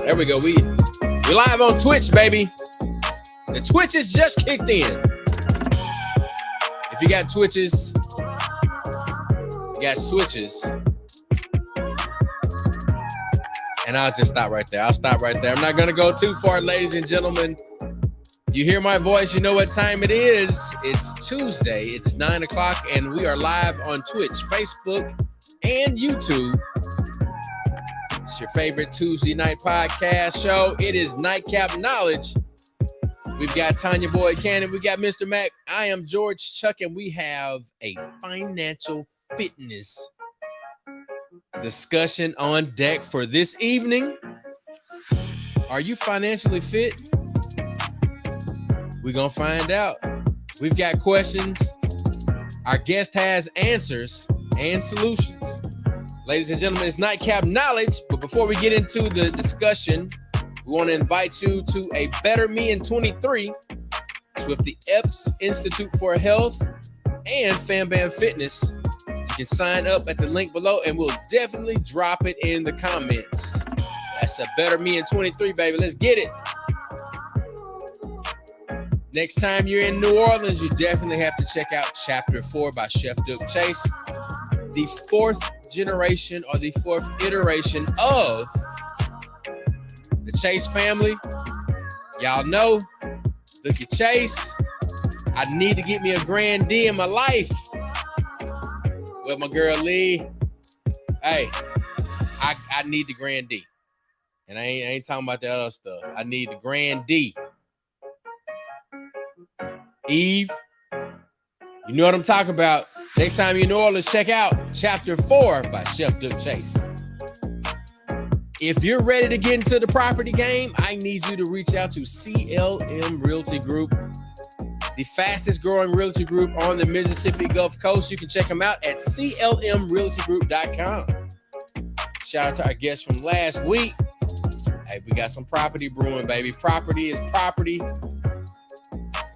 There we go. We're live on Twitch, baby. The Twitch has just kicked in. If you got Twitches, you got switches. And I'll just stop right there. I'll stop right there. I'm not going to go too far, ladies and gentlemen. You hear my voice, you know what time it is. It's Tuesday. It's 9 o'clock, and we are live on Twitch, Facebook, and YouTube. It's your favorite Tuesday night podcast show. It is Nightcap Knowledge. We've got Tanya Boyd Cannon. We got Mr. Mac. I am George Chuck, and we have a financial fitness discussion on deck for this evening. Are you financially fit? We're going to find out. We've got questions. Our guest has answers and solutions. Ladies and gentlemen, it's Nightcap Knowledge. But before we get into the discussion, we want to invite you to a Better Me in 23. It's with the EPS Institute for Health and Fam Bam Fitness. You can sign up at the link below, and we'll definitely drop it in the comments. That's a Better Me in 23, baby. Let's get it. Next time you're in New Orleans, you definitely have to check out Chapter 4 by Chef Duke Chase. The fourth generation or the fourth iteration of the Chase family. Y'all know, look at Chase. I need to get me a Grand D in my life. With my girl Lee. Hey, I need the Grand D. And I ain't talking about the other stuff. I need the Grand D. Eve, you know what I'm talking about. Next time you're in New Orleans, check out Chapter 4 by Chef Duke Chase. If you're ready to get into the property game, I need you to reach out to CLM Realty Group, the fastest growing realty group on the Mississippi Gulf Coast. You can check them out at clmrealtygroup.com. Shout out to our guest from last week. Hey, we got some property brewing, baby. Property is property.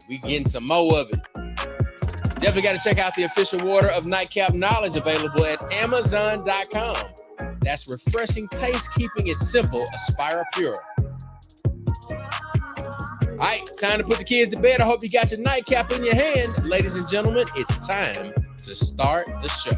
We getting some more of it. Definitely got to check out the official water of Nightcap Knowledge, available at Amazon.com. That's refreshing taste, keeping it simple. Aspire Pure. All right, time to put the kids to bed. I hope you got your nightcap in your hand. Ladies and gentlemen, it's time to start the show.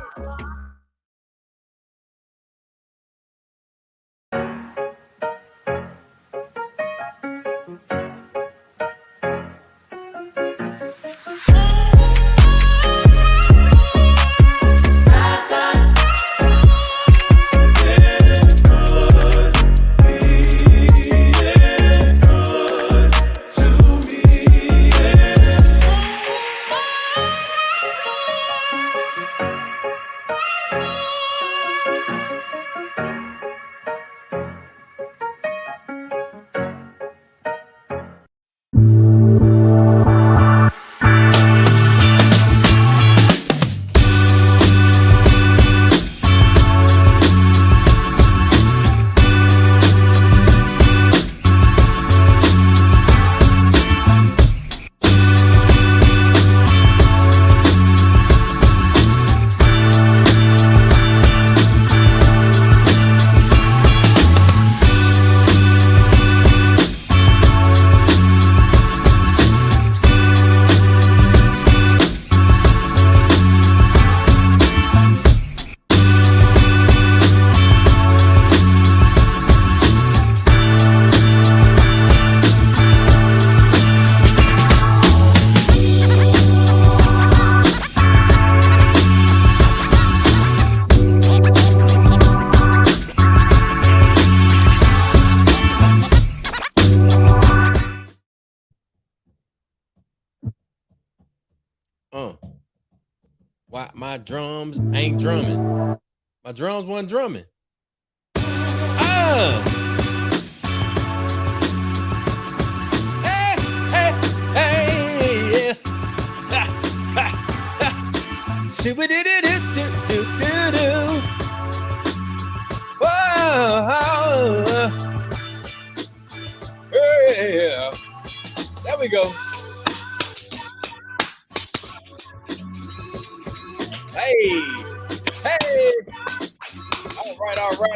Why my drums ain't drumming? My drums wasn't drumming. Hey, hey, hey, yeah. Hey, hey.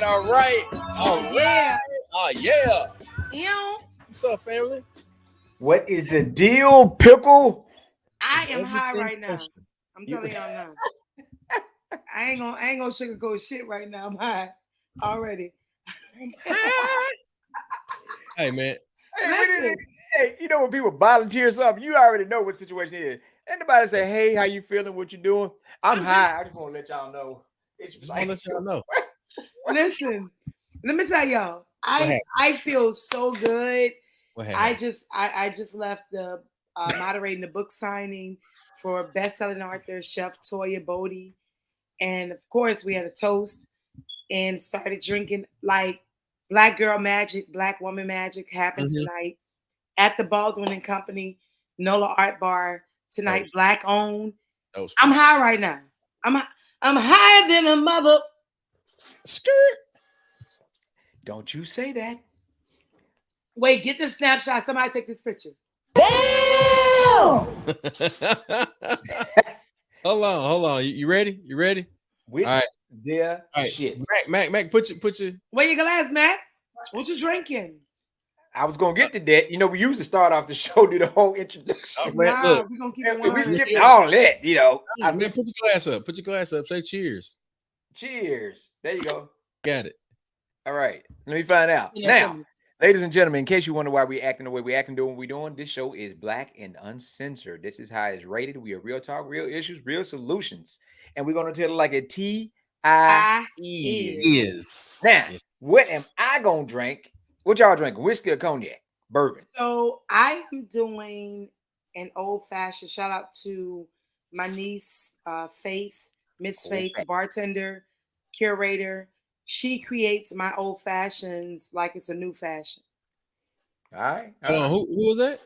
All right. Yeah. Oh, yeah. You What's up, family? What is the deal, pickle? I Is am high everything right now. kosher? I'm You, telling y'all now. I ain't gonna sugarcoat shit right now. I'm high already. Hey, man. hey, Listen, hey, you know when people volunteer something, you already know what the situation is. Anybody say, "Hey, how you feeling? What you doing?" I'm high. I just want to let y'all know. It's Just like, want to let y'all know. listen. Let me tell y'all. What happened? I feel so good. What I happened? just left the moderating the book signing for best-selling author Chef Toya Bodie, and of course we had a toast and started drinking like Black Girl Magic, Black Woman Magic happened Mm-hmm. tonight at the Baldwin and Company NOLA Art Bar tonight. Toast. Black owned. Toast. I'm high right now. I'm higher than a mother. Skirt. don't you say that. Wait, get this snapshot. Somebody take this picture. Hold on. You ready? You ready? With All right. their All right. shit. Mac, put your. Where your glass, Matt? What you drinking? I was gonna get to that. You know, we usually start off the show, do the whole introduction. Oh, man, Nah, look. we're gonna keep it And we 100. skipped all that, you know. Man, put your glass up. Put your glass up. Say cheers. Cheers. There you go. Got it. All right. Let me find out. Yeah, Now, ladies and gentlemen, in case you wonder why we acting the way we acting, doing what we doing, this show is black and uncensored. This is how it's rated. We are real talk, real issues, real solutions. And we're going to tell it like a I T-I-is. Is. Now, Yes. what am I going to drink? What y'all drinking? Whiskey or cognac? Bourbon. So I am doing an old fashioned. Shout out to my niece, Faith, Miss Faith, the bartender, curator. She creates my old fashions like it's a new fashion. All right. All Hold on. right. Who was that?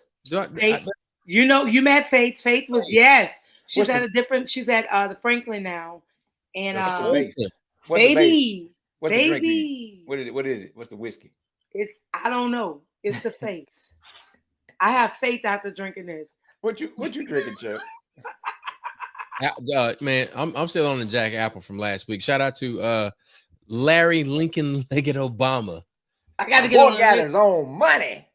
Faith, you know, you met Faith. Faith was yes. She's What's at the- a different. She's at the Franklin now, and What's the base? Franklin. What's the base? baby, What's the drink? baby. What is it? What is it? What's the whiskey? It's I don't know. It's the faith. I have faith after drinking this. What you drinking, Chuck? Man, I'm still on the Jack Apple from last week. Shout out to Larry Lincoln Leggett Obama. I got to My get boy on the got list. his own money.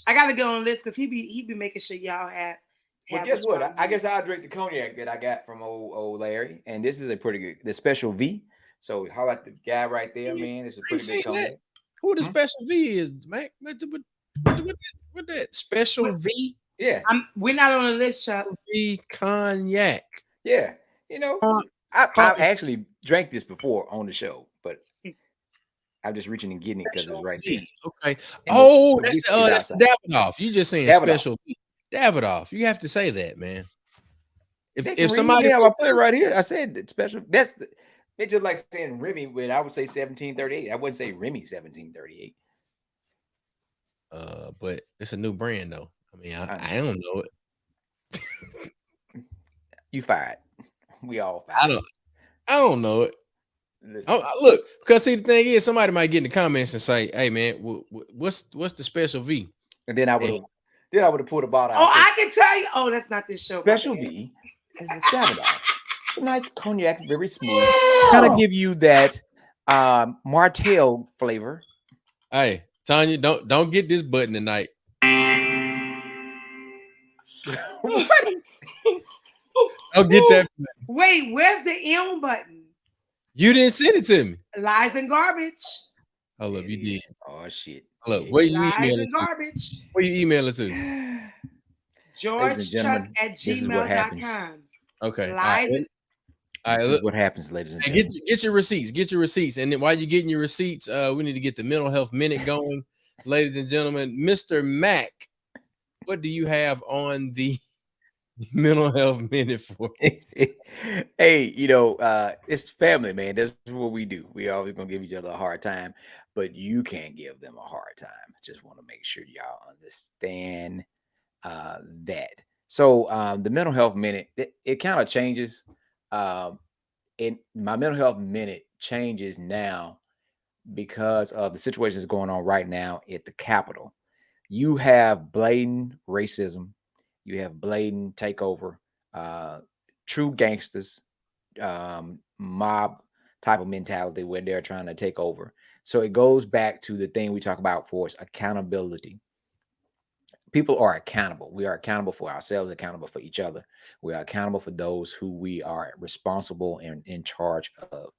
I got to get on the list because he be making sure y'all have. Well, guess what? y'all I need. guess I'll drink the cognac that I got from old Larry, and this is a pretty good, the special V. So how about the guy right there, man? It's a pretty good cognac. Who the special V is, Mac? What that special What? V? Yeah, We're not on the list, Chuck. V cognac. yeah. You know, I actually drank this before on the show, but I'm just reaching and getting it because it's right there. Okay. And Oh, the whiskey that's is Davidoff. You just saying Davidoff. special V. Davidoff. You have to say that, man. If somebody, somebody, I put it right here. I said it's special. That's it's just like saying Remy, but I would say 1738. I wouldn't say Remy 1738. But it's a new brand though. I mean, I don't know it. You fired. We all fired. I don't know it. Look, because see, the thing is, somebody might get in the comments and say, "Hey, man, what's the special V?" And then I would have pulled a bottle out. Oh, I can tell you. Oh, that's not this show. Special V is a Davidoff. It's a nice cognac, very smooth. Kind of give you that Martell flavor. Hey, Tanya, don't get this button tonight. What? Don't get that button. Wait, where's the M button? You didn't send it to me. Lies and garbage. Hold up, you did. Oh shit. Look, where you Lies email it and to? garbage. Where you email it to? GeorgeChuck@gmail.com. Okay. Lies. All right. This Look, is what happens, ladies and gentlemen. get your receipts. Get your receipts. And then while you're getting your receipts, we need to get the mental health minute going, ladies and gentlemen. Mr. Mac, what do you have on the mental health minute for? Hey, it's family, man. That's what we do. We always gonna give each other a hard time, but you can't give them a hard time. Just want to make sure y'all understand that. So the mental health minute, it kind of changes. My mental health minute changes now because of the situation that's going on right now at the Capitol. You have blatant racism. You have blatant takeover. True gangsters mob type of mentality where they're trying to take over. So it goes back to the thing we talk about for us, accountability. People are accountable. We are accountable for ourselves, accountable for each other. We are accountable for those who we are responsible and in charge of.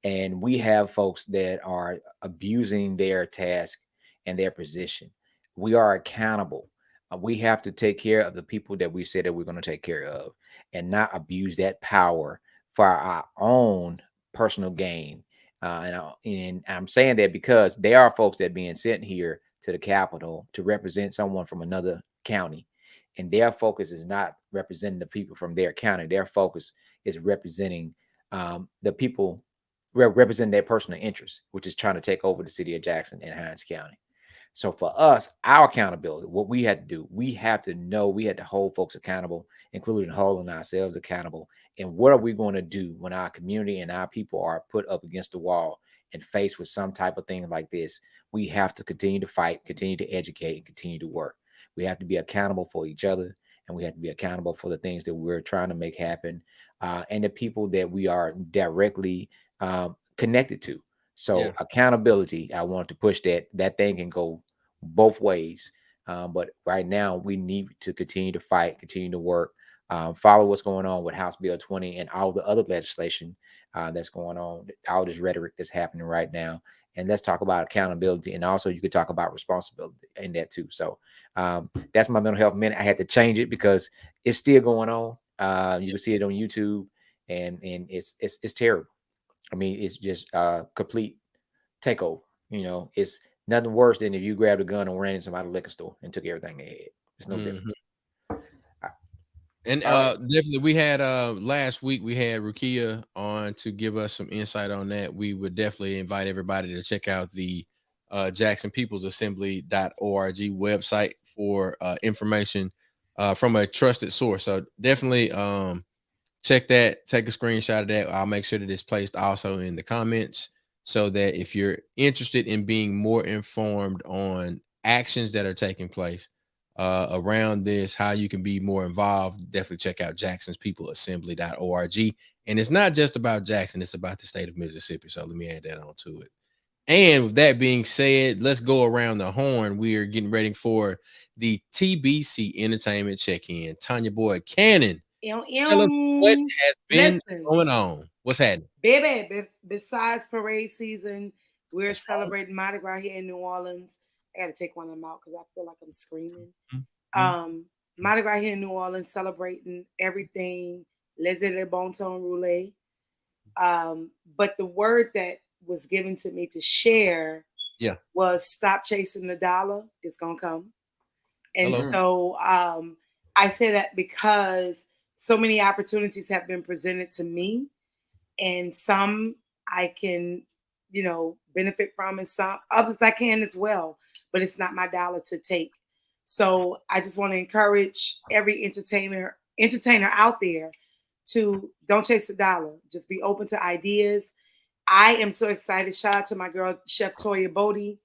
And we have folks that are abusing their task and their position. We are accountable. We have to take care of the people that we said that we're going to take care of and not abuse that power for our own personal gain. And I'm saying that because there are folks that are being sent here to the Capitol to represent someone from another county. And their focus is not representing the people from their county. Their focus is representing the people representing their personal interests, which is trying to take over the city of Jackson and Hinds County. So for us, our accountability, what we had to do, we have to know, we had to hold folks accountable, including holding ourselves accountable. And what are we going to do when our community and our people are put up against the wall and faced with some type of thing like this? We have to continue to fight, continue to educate, and continue to work. We have to be accountable for each other, and we have to be accountable for the things that we're trying to make happen, and the people that we are directly connected to. Yeah. So accountability, I want to push that thing can go both ways. But right now we need to continue to fight, continue to work, follow what's going on with House Bill 20 and all the other legislation that's going on, all this rhetoric that's happening right now. And let's talk about accountability. And also you could talk about responsibility in that too. So that's my mental health minute. I had to change it because it's still going on. You can see it on YouTube, and it's terrible. I mean, it's just complete takeover. It's nothing worse than if you grabbed a gun and ran into somebody's liquor store and took everything they had. It's no different. Mhm. And All right. definitely we had last week we had Rukia on to give us some insight on that. We would definitely invite everybody to check out the Jackson People's Assembly.org website for information from a trusted source. So definitely check that, take a screenshot of that. I'll make sure that it's placed also in the comments so that if you're interested in being more informed on actions that are taking place around this, how you can be more involved, definitely check out Jackson's People Assembly.org. And it's not just about Jackson, it's about the state of Mississippi. So let me add that on to it. And with that being said, let's go around the horn. We are getting ready for the TBC Entertainment Check-In. Tanya Boy Cannon, tell us what has been Listen, going on. What's happening? baby, besides parade season, we're That's right. celebrating Mardi Gras here in New Orleans. I got to take one of them out because I feel like I'm screaming. Mhm. Mardi Gras here in New Orleans, celebrating everything, Les Le Bon Ton Roulette. But the word that was given to me to share Yeah. was stop chasing the dollar. It's going to come. And Hello. so I say that because so many opportunities have been presented to me, and some I can, benefit from, and some others I can as well. But it's not my dollar to take. So I just want to encourage every entertainer out there to don't chase the dollar. Just be open to ideas. I am so excited. Shout out to my girl, Chef Toya Bodie,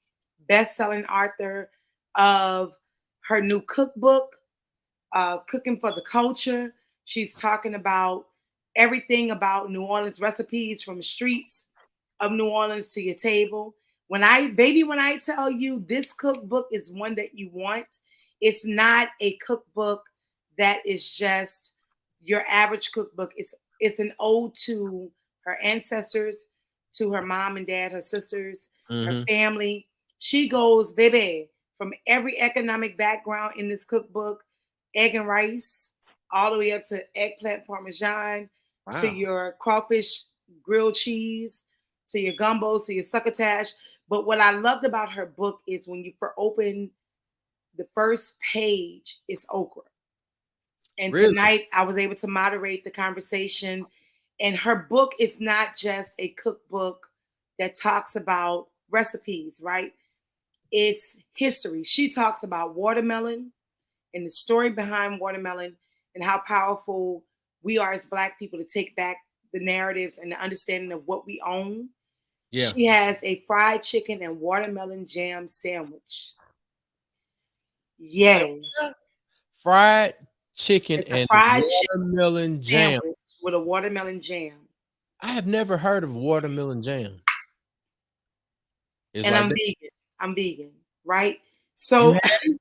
best-selling author of her new cookbook, Cooking for the Culture. She's talking about everything about New Orleans recipes from the streets of New Orleans to your table. When I tell you this cookbook is one that you want, it's not a cookbook that is just your average cookbook. It's an ode to her ancestors, to her mom and dad, her sisters, her Mm-hmm. family. She goes, baby, from every economic background in this cookbook, egg and rice, all the way up to eggplant parmesan, to Wow. your crawfish grilled cheese, to your gumbos, to your succotash. But what I loved about her book is when you open the first page is okra. And Really? tonight I was able to moderate the conversation. And her book is not just a cookbook that talks about recipes, right? It's history. She talks about watermelon and the story behind watermelon and how powerful we are as Black people to take back the narratives and the understanding of what we own. Yeah. She has a fried chicken and watermelon jam sandwich. Say Yay. what? Fried chicken It's a and fried chicken watermelon jam. sandwich with a watermelon jam. I have never heard of watermelon jam. It's And like I'm that. vegan. I'm vegan, right? You So had it?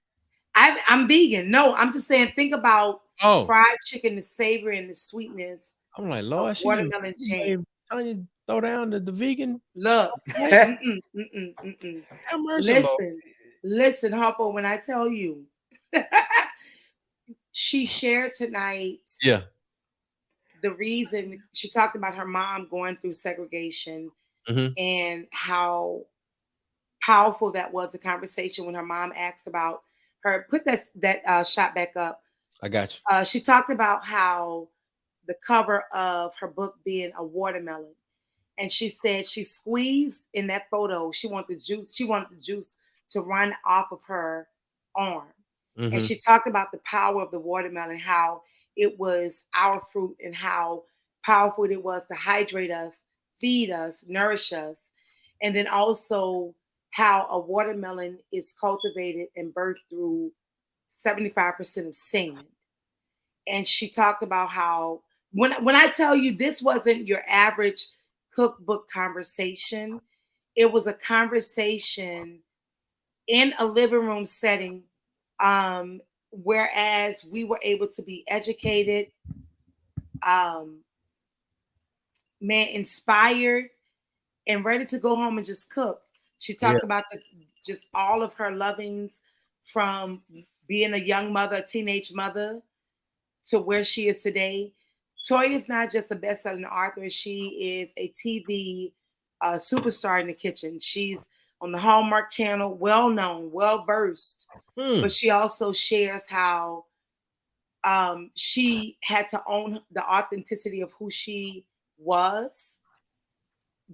I'm vegan. No, I'm just saying, think about Oh, fried chicken, the savory and the sweetness I'm like, of Lord, watermelon she jam. made Tanya throw down the vegan. Look, Plate. Have mercy, Lord. listen, Harpo, when I tell you, she shared tonight Yeah. the reason she talked about her mom going through segregation Mm-hmm. and how powerful that was, a conversation when her mom asked about her. Put that shot back up. I got She talked about how the cover of her book being a watermelon. And she said she squeezed in that photo. She wanted the juice to run off of her arm. you. And Mm-hmm. she talked about the power of the watermelon, how it was our fruit and how powerful it was to hydrate us, feed us, nourish us. And then also how a watermelon is cultivated and birthed through 75% of sand. And she talked about how when I tell you this wasn't your average cookbook conversation, it was a conversation in a living room setting, whereas we were able to be educated, um, inspired, and ready to go home and just cook. She Yeah. talked about just all of her lovings from being a young mother, a teenage mother, to where she is today. Toya is not just a best-selling author; she is a TV superstar in the kitchen. She's on the Hallmark Channel, well-known, well-versed, but she also shares how she had to own the authenticity of who she was,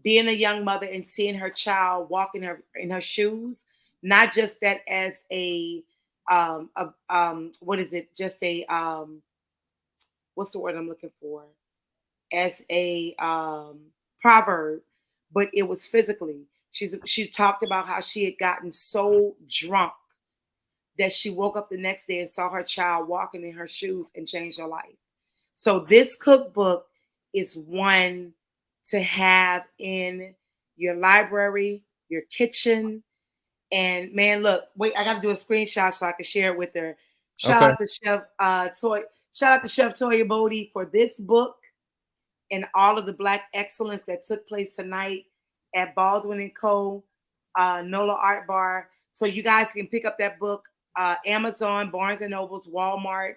being a young mother and seeing her child walk in her shoes, not just that as a what is it? Just a what's the word I'm looking for? As a proverb, but it was physically. She talked about how she had gotten so drunk that she woke up the next day and saw her child walking in her shoes and changed her life. So this cookbook is one to have in your library, your kitchen. And man, look, wait, I got to do a screenshot so I can share it with her. Shout Okay. out to Chef Toya Bodie for this book and all of the Black excellence that took place tonight at Baldwin and Co. NOLA Art Bar. So you guys can pick up that book, Amazon, Barnes and Nobles, Walmart,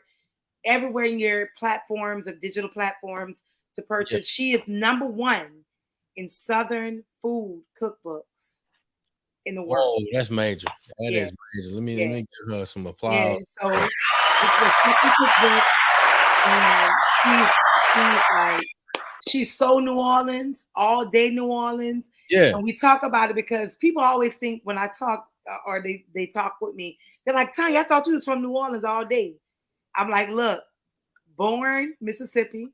everywhere in your platforms of digital platforms to purchase. She is number one in Southern food cookbooks in the world. Whoa, that's major. That Yeah. is major. Let me give her some Yeah, applause. so it's the second cookbook, and she's like, she's so New Orleans, all day New Orleans. Yeah. And we talk about it because people always think when I talk or they talk with me, they're like, Tanya, I thought you was from New Orleans all day. I'm like, look, born Mississippi.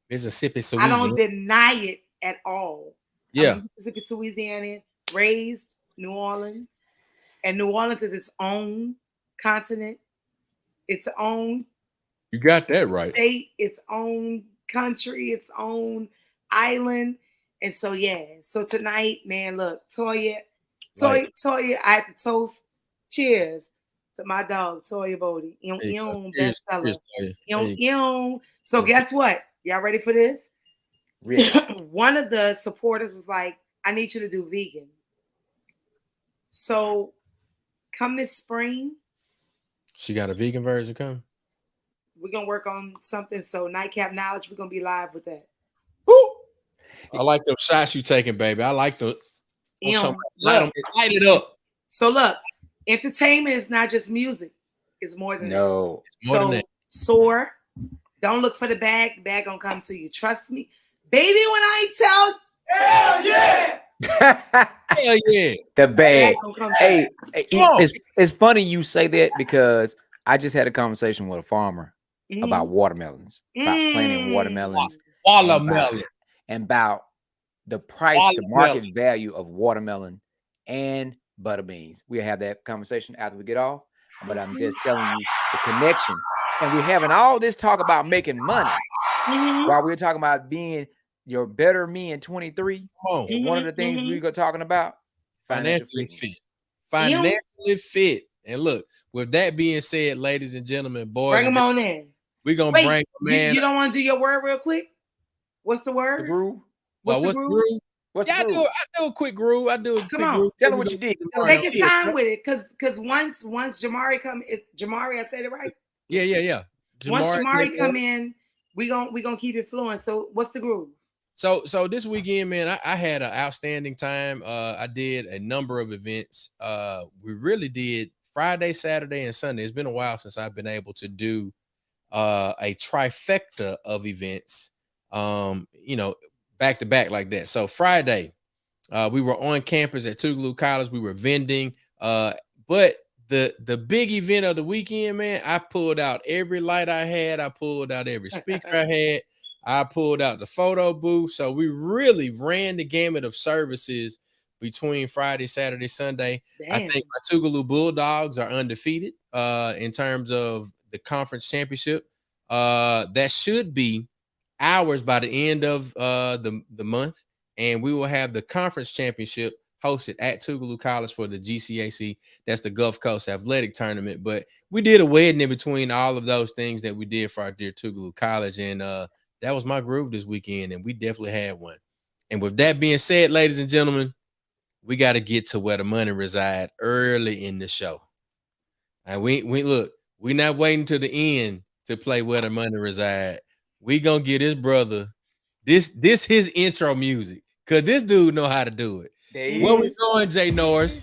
Mississippi, I Louisiana. don't deny it at all. Yeah. I'm Mississippi, Louisiana, raised New Orleans. And New Orleans is its own continent, its own You got that right. state, its own country, its own island. And so, yeah. So tonight, man, look, Toya, I had to toast. Cheers to my dog, Toya Bodie. Bestseller. So guess what? Y'all ready for this? Really? One of the supporters was like, I need you to do vegan. So come this spring, she got a vegan version coming. we're gonna work on something. So Nightcap Knowledge, we're gonna be live with that. Woo! I like those shots you taking, baby. I like the light it up. So look, entertainment is not just music; it's more than No. It's more than that. Soar. Don't look for the bag. The bag gonna come to you. Trust me, baby. When I tell, hell yeah. Hell yeah. The bag. gonna come to Hey, you. it's funny you say that because I just had a conversation with a farmer about watermelons, about planting watermelons, Watermelon. and about the price, the market value of watermelon and butter beans. We'll have that conversation after we get off. But I'm just telling you the connection. And we're having all this talk about making money while we're talking about being, your better me in 23. Come on. And one of the things we got talking about financial Financially fitness. fit. Financially fit. And look, with that being said, ladies and gentlemen, boys, bring them on in. We're gonna Wait, bring a man. You don't want to do your word real quick? What's the word? The groove. What's the groove? What's the groove? I do a quick groove. I do a Come quick on. groove. Tell them what you did. Take your time with it, because once Jamaury come, is Jamaury? I said it right. Yeah. Once Jamaury come in, we gonna keep it flowing. So what's the groove? So this weekend, man, I had an outstanding time. I did a number of events. We really did Friday, Saturday, and Sunday. It's been a while since I've been able to do a trifecta of events, back to back like that. So Friday, we were on campus at Tougaloo College. We were vending, but the big event of the weekend, man, I pulled out every light I had. I pulled out every speaker I had. I pulled out the photo booth. So we really ran the gamut of services between Friday, Saturday, Sunday. Damn. I think my Tougaloo Bulldogs are undefeated in terms of the conference championship. That should be ours by the end of the month. And we will have the conference championship hosted at Tougaloo College for the GCAC. That's the Gulf Coast Athletic Tournament. But we did a wedding in between all of those things that we did for our dear Tougaloo College. And that was my groove this weekend. And we definitely had one. And with that being said, ladies and gentlemen, we got to get to where the money reside early in the show. And we look, we're not waiting to the end to play where the money reside. We gonna get his brother this his intro music, cause this dude know how to do it. Where we going, Jay Norris?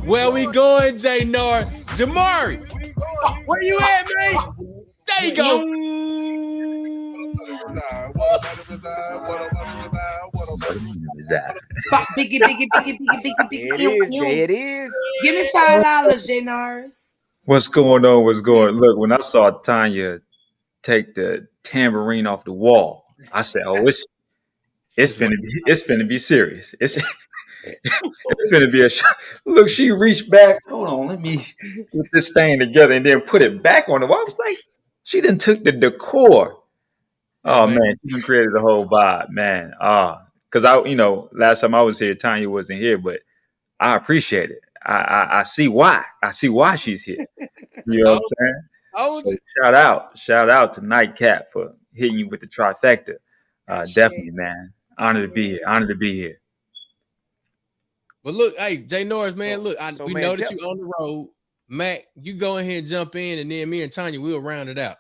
Where we going, Jay Norris? Jamaury, where you at, man? There you go. It is. Give me $5, Jay Norris. What's going on? Look, when I saw Tanya take the tambourine off the wall, I said, "Oh, it's gonna be serious. It's gonna be a shot." Look, she reached back. Hold on, let me get this thing together, and then put it back on the wall. I was like, she done took the decor. Oh man, she done created the whole vibe, man. Because last time I was here, Tanya wasn't here, but I appreciate it. I see why. I see why she's here. You know what I'm saying? So shout out to Nightcap for hitting you with the trifecta. Definitely, man. Honored to be here. But look, hey, Jay Norris, man, look, we know that you on the road. Mac, you go ahead and jump in, and then me and Tanya, we'll round it out.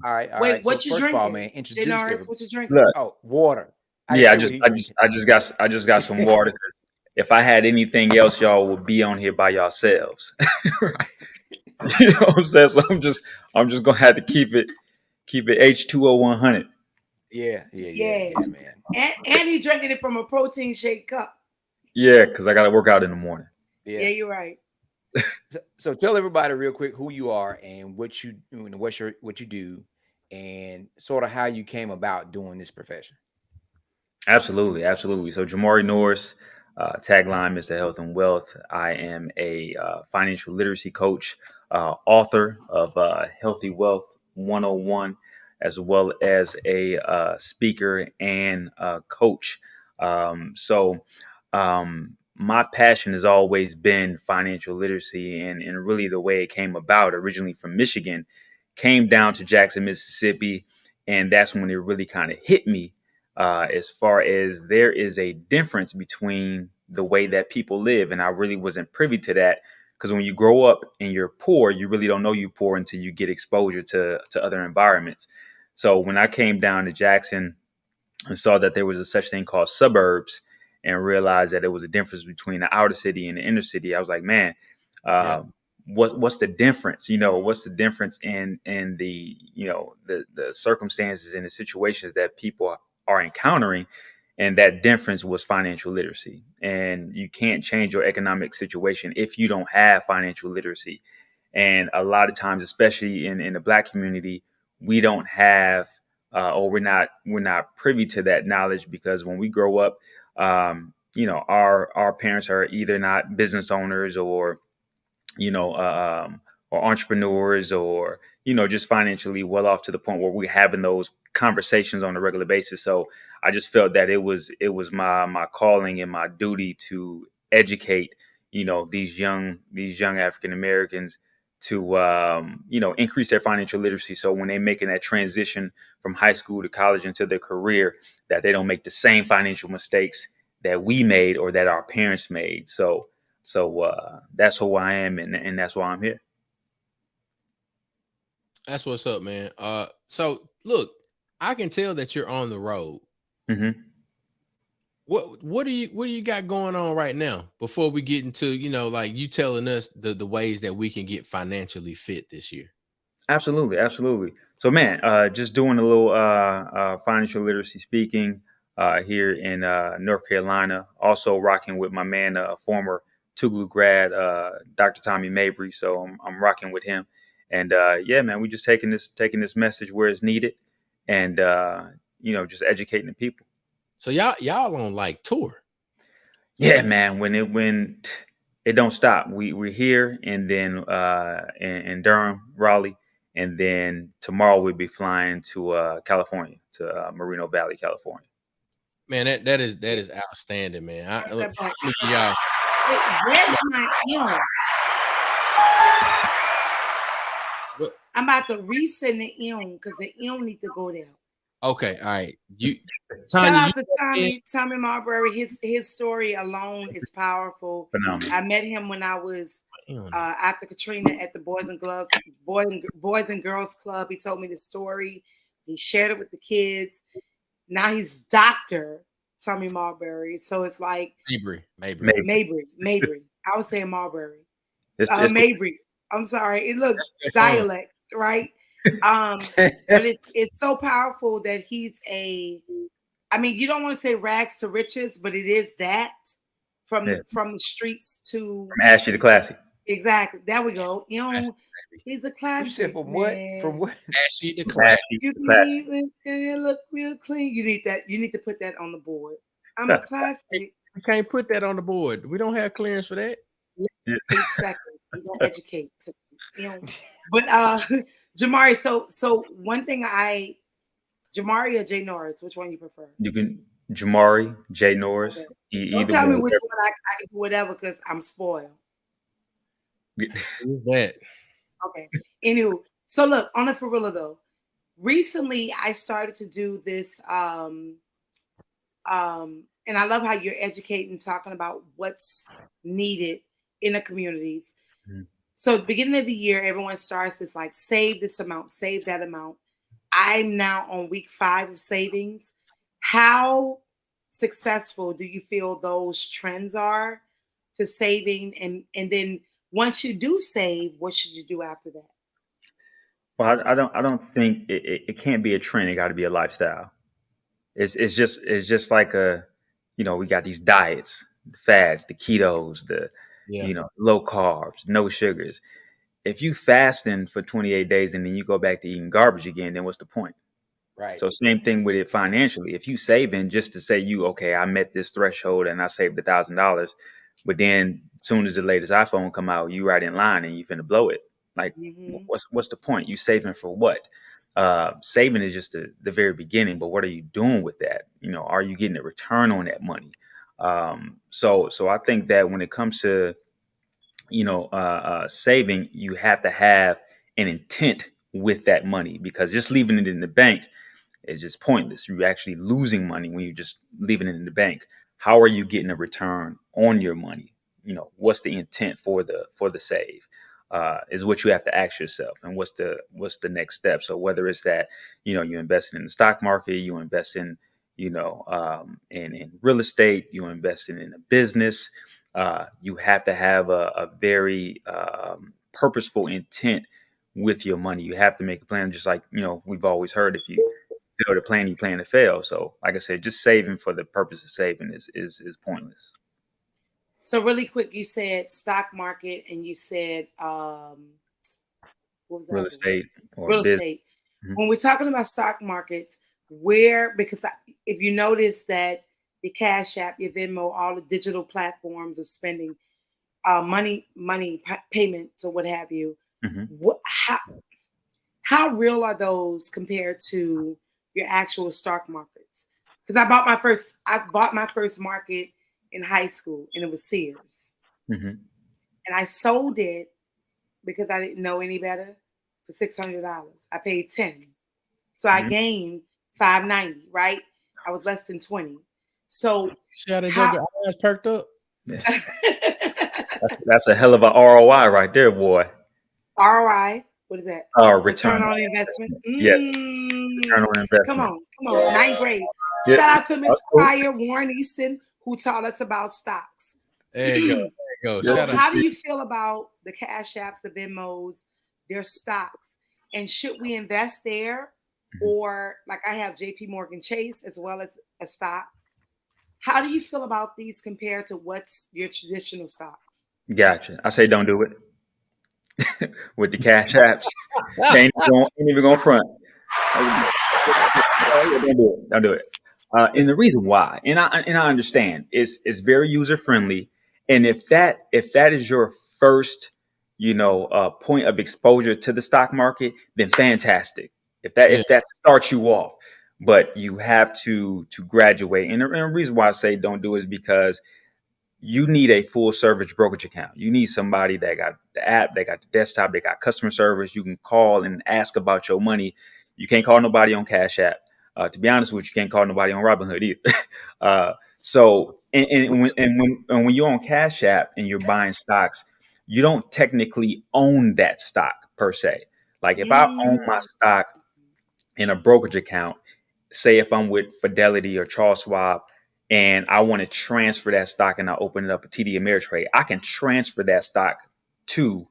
All right. Wait, what you drinking? First of all, man, introduce Norris, what you drinking? Look, water. I just got some water, because if I had anything else, y'all would be on here by yourselves. Right. You know what I'm saying? So I'm just gonna have to keep it H2O 100. Yeah, man. And he drinking it from a protein shake cup. Yeah, because I got to work out in the morning. Yeah, you're right. So tell everybody real quick who you are and what you do, and sort of how you came about doing this profession. Absolutely. So Jamaury Norris, tagline Mr. Health and Wealth. I am a financial literacy coach, author of Healthy Wealth 101, as well as a speaker and coach. My passion has always been financial literacy, and really the way it came about, originally from Michigan, came down to Jackson, Mississippi, and that's when it really kind of hit me, as far as there is a difference between the way that people live. And I really wasn't privy to that, because when you grow up and you're poor, you really don't know you're poor until you get exposure to other environments. So when I came down to Jackson and saw that there was a such thing called suburbs, and realized that there was a difference between the outer city and the inner city, I was like, man, what's the difference? What's the difference in the the circumstances and the situations that people are encountering? And that difference was financial literacy. And you can't change your economic situation if you don't have financial literacy. And a lot of times, especially in the Black community, we don't have or we're not privy to that knowledge, because when we grow up, our parents are either not business owners or or entrepreneurs, or just financially well off to the point where we're having those conversations on a regular basis. So I just felt that it was my calling and my duty to educate, these young African Americans to increase their financial literacy. So when they're making that transition from high school to college into their career, that they don't make the same financial mistakes that we made or that our parents made. So that's who I am, and that's why I'm here. That's what's up, man. So look, I can tell that you're on the road. Mm-hmm. What do you got going on right now before we get into, like you telling us the ways that we can get financially fit this year? Absolutely. So, man, just doing a little financial literacy speaking here in North Carolina. Also rocking with my man, former Tougaloo grad, Dr. Tommy Mabry. So I'm rocking with him, and yeah, man, we just taking this message where it's needed, and just educating the people. So y'all on like tour. Yeah, man. When it don't stop, we're here, and then in Durham, Raleigh, and then tomorrow we'll be flying to California, to Moreno Valley, California. Man, that is outstanding, man. Look, y'all. Where's my ear? I'm about to resend the ear because the ear need to go there. Okay, all right. Shout out to Tommy Marbury. His story alone is powerful. Phenomenal. I met him when I was after Katrina at the Boys and Girls Club. He told me the story. He shared it with the kids. Now he's Dr. Tommy Marbury. So it's like Mabry. I was saying Marbury. Mabry. I'm sorry. It looks dialect, right? But it's so powerful that he's you don't want to say rags to riches, but it is that from the streets to from ashy to classy. Exactly. There we go. He's a classic. You said from what? From what? Ashy to classy. You can look real clean. You need that. You need to put that on the board. I'm a classic. We can't put that on the board. We don't have clearance for that. Yeah. Exactly. We don't educate. But Jamaury, so one thing Jamaury or Jay Norris, which one you prefer? You can Jamaury, Jay Norris. Okay. Don't tell me which one I can do whatever because I'm spoiled. Who's that? Okay. Anywho, so look, on the for real though, recently I started to do this and I love how you're educating, talking about what's needed in the communities. Mm-hmm. So at the beginning of the year, everyone starts this like save this amount, save that amount. I'm now on week 5 of savings. How successful do you feel those trends are to saving? And then once you do save, what should you do after that? Well, I don't think it can't be a trend. It got to be a lifestyle. It's just like we got these diets, the fads, the ketos, low carbs, no sugars. If you fasting for 28 days and then you go back to eating garbage again, then what's the point? Right. So same thing with it financially. If you saving just to say I met this threshold and I saved $1,000, but then as soon as the latest iPhone come out, you right in line and you finna blow it. Like, what's the point? You saving for what? Saving is just the very beginning, but what are you doing with that? Are you getting a return on that money? So I think that when it comes to saving, you have to have an intent with that money, because just leaving it in the bank is just pointless. You're actually losing money when you're just leaving it in the bank. How are you getting a return on your money? What's the intent for the save? Is what you have to ask yourself, and what's the next step? So whether it's that you investing in the stock market, you invest in in real estate, you investing in a business, you have to have a very purposeful intent with your money. You have to make a plan, just like we've always heard, if you fail to plan, you plan to fail. So like I said, just saving for the purpose of saving is pointless. So really quick, you said stock market and you said what was that? Real estate. Real estate. Mm-hmm. When we're talking about stock markets, because if you notice that your Cash App, your Venmo, all the digital platforms of spending money payments or what have you, mm-hmm. How real are those compared to your actual stock markets? Because I bought my first market in high school, and it was Sears, Hmm. and I sold it because I didn't know any better for $600. I paid 10, so I Hmm. gained 590. Right, I was less than 20. So See how that how? joker eyes perked up? Yeah. That's a hell of a ROI right there, boy. ROI, what is that? Return Return on on investment. investment. Yes, return on Come investment. on, come on. Ninth grade. Yeah, Shout out to Miss that's cool. Pryor, Warren Easton, who taught us about stocks. There you go. There you go. Yeah. So, Shout out how do to you feel about the Cash Apps, the Venmos, their stocks? And should we invest there? Mhm. Or, like, I have JP Morgan Chase as well as a stock. How do you feel about these compared to what's your traditional stocks? Gotcha. I say don't do it with the cash apps. Ain't even going front. Don't do it. Don't do it. And the reason why, and I understand, it's very user friendly, and if that is your first, point of exposure to the stock market, then fantastic. If that yeah. if that starts you off, but you have to graduate, and the reason why I say don't do it is because you need a full service brokerage account. You need somebody that got the app, they got the desktop, they got customer service. You can call and ask about your money. You can't call nobody on Cash App. To be honest with you, can't call nobody on Robinhood either. So, and when you're on Cash App and you're buying stocks, you don't technically own that stock per se. Like if I own my Mm, stock in a brokerage account, say if I'm with Fidelity or Charles Schwab and I want to transfer that stock and I open it up a TD Ameritrade, I can transfer that stock to,